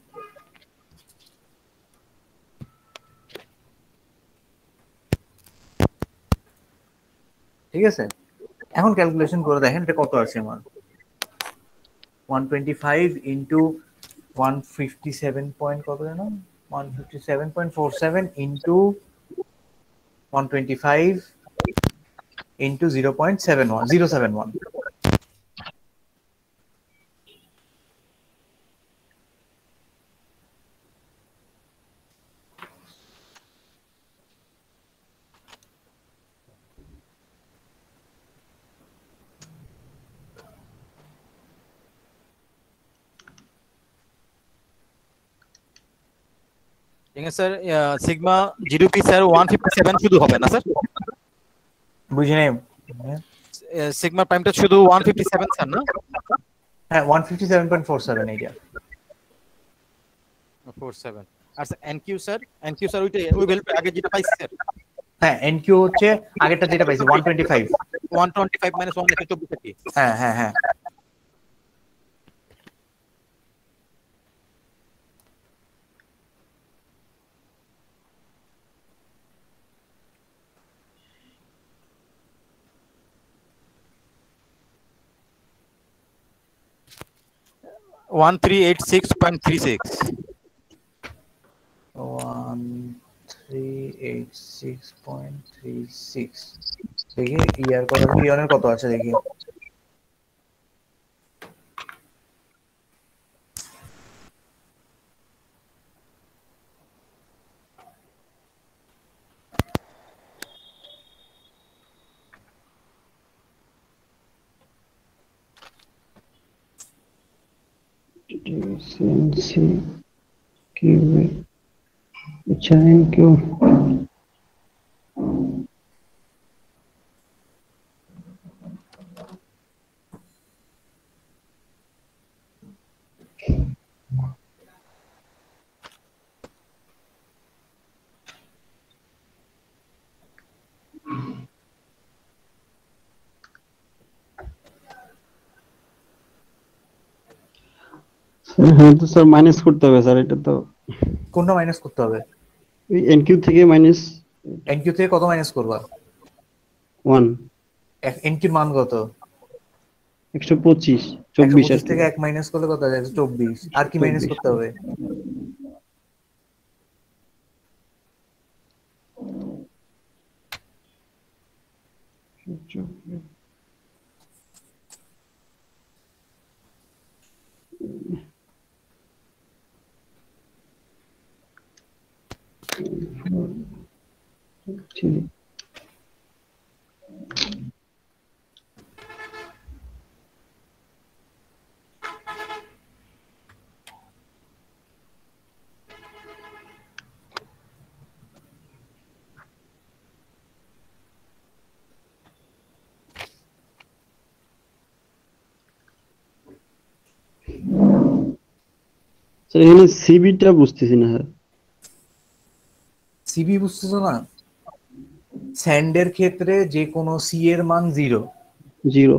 ঠিক আছে, এখন ক্যালকুলেশন করে দেখেন এটা কত আছে আমার। 125 ইন্টু 157 পয়েন্ট কত জানো, 157.47 ইন্টু 125 ইন্টু 0.071। ঠিক আছে স্যার, সিগমা জিডিপি স্যার 157 শুধু হবে না স্যার? বুঝি নাই। সিগমা প্রাইমটা শুধু 157 স্যার না? হ্যাঁ 157.47 এইটা 47। আর স্যার এনকিউ স্যার, এনকিউ স্যার ওইটা ওই ভ্যালু আগে যেটা পাইছি স্যার। হ্যাঁ এনকিউ হচ্ছে আগেরটা যেটা পাইছি 125 125 মাইনাস 1 থেকে 24 থেকে। হ্যাঁ হ্যাঁ হ্যাঁ। ওয়ান 1386.36। 1386.36 দেখি ইয়ার কত, পিয়নের কত আছে দেখি। अच्छा इनको হ্যাঁ তো স্যার মাইনাস করতে হবে স্যার, এটা তো কোনটা মাইনাস করতে হবে? ওই এনকিউ থেকে মাইনাস। এনকিউ থেকে কত মাইনাস করবা? 1 এনকিউর মান কত? 125 125 থেকে 1 মাইনাস করলে কত আসে? 124। আর কি মাইনাস করতে হবে? স্যার এখানে সিবিটা বুঝতেছি না স্যার। সিবি বুঝতেছো না? স্যান্ডের ক্ষেত্রে যে কোনো সি এর মান 0। 0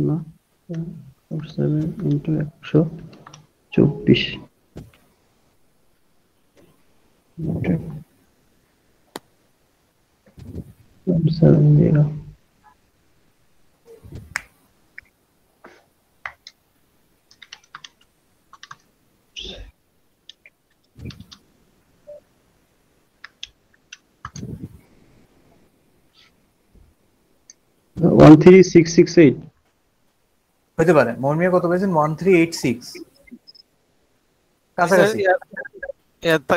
না 47 ইনটু 124 170। ওয়ান 13668 হতে পারে। মর্মিয়া কত পেয়েছেন? 1386 কাছাকাছি।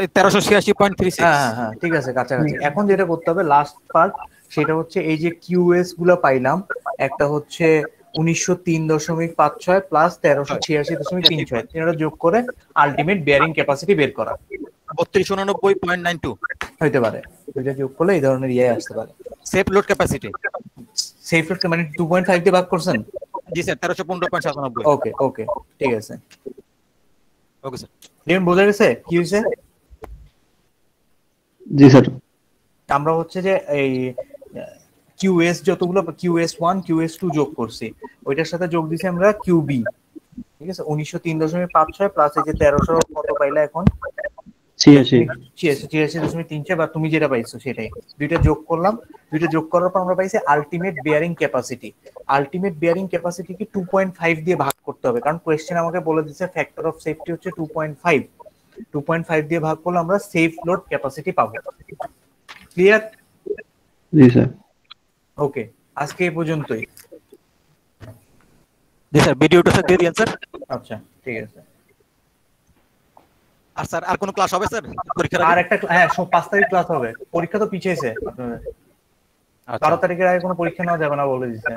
1386.36। হ্যাঁ হ্যাঁ ঠিক আছে, কাছাকাছি। এখন যেটা করতে হবে লাস্ট পার্ট, সেটা হচ্ছে এই যে কিউএস গুলো পাইলাম, একটা হচ্ছে 1903.56 প্লাস 1386.36, তিনটা যোগ করে আলটিমেট বেয়ারিং ক্যাপাসিটি বের করা। 3289.92 হইতে পারে, দুইটা যোগ করলে এই ধরনের ইয়ে আসতে পারে। Safe load capacity safe load মানে 2.5 দিয়ে ভাগ করছেন? জি স্যার 1315.97। ওকে ওকে ঠিক আছে, ওকে স্যার। লিওন বোঝা গেছে কি হইছে? জি স্যার। আমরা হচ্ছে যে এই QS যতগুলো QS1 QS2 যোগ করছি, ওইটার সাথে যোগ দিছি আমরা QB, ঠিক আছে 1903.56 প্লাস এই যে 1300 কত পাইলা এখন 86.36 বা তুমি যেটা পাইছো সেটাই, দুইটা যোগ করলাম। দুইটা যোগ করার পর আমরা পাইছি ultimate bearing capacity. Ultimate bearing capacity কি 2.5 দিয়ে ভাগ করতে হবে, কারণ কোয়েশ্চেন আমাকে বলে দিচ্ছে ফ্যাক্টর অফ সেফটি হচ্ছে 2.5। 2.5 দিয়ে ভাগ করলে আমরা সেফ লোড ক্যাপাসিটি পাবো। ক্লিয়ার? জি স্যার। ওকে, আজকে এই পর্যন্তই। জি স্যার, ভিডিওটা স্যার দিয়ে দিন স্যার। আচ্ছা ঠিক আছে। আর স্যার আর কোন ক্লাস হবে স্যার পরীক্ষার আর আগে? একটা হ্যাঁ 5 তারিখ ক্লাস হবে, পরীক্ষা তো পিছিয়েছে আপনাদের। 12 তারিখের আগে কোনো পরীক্ষা নেওয়া যাবে না বলে দিচ্ছে।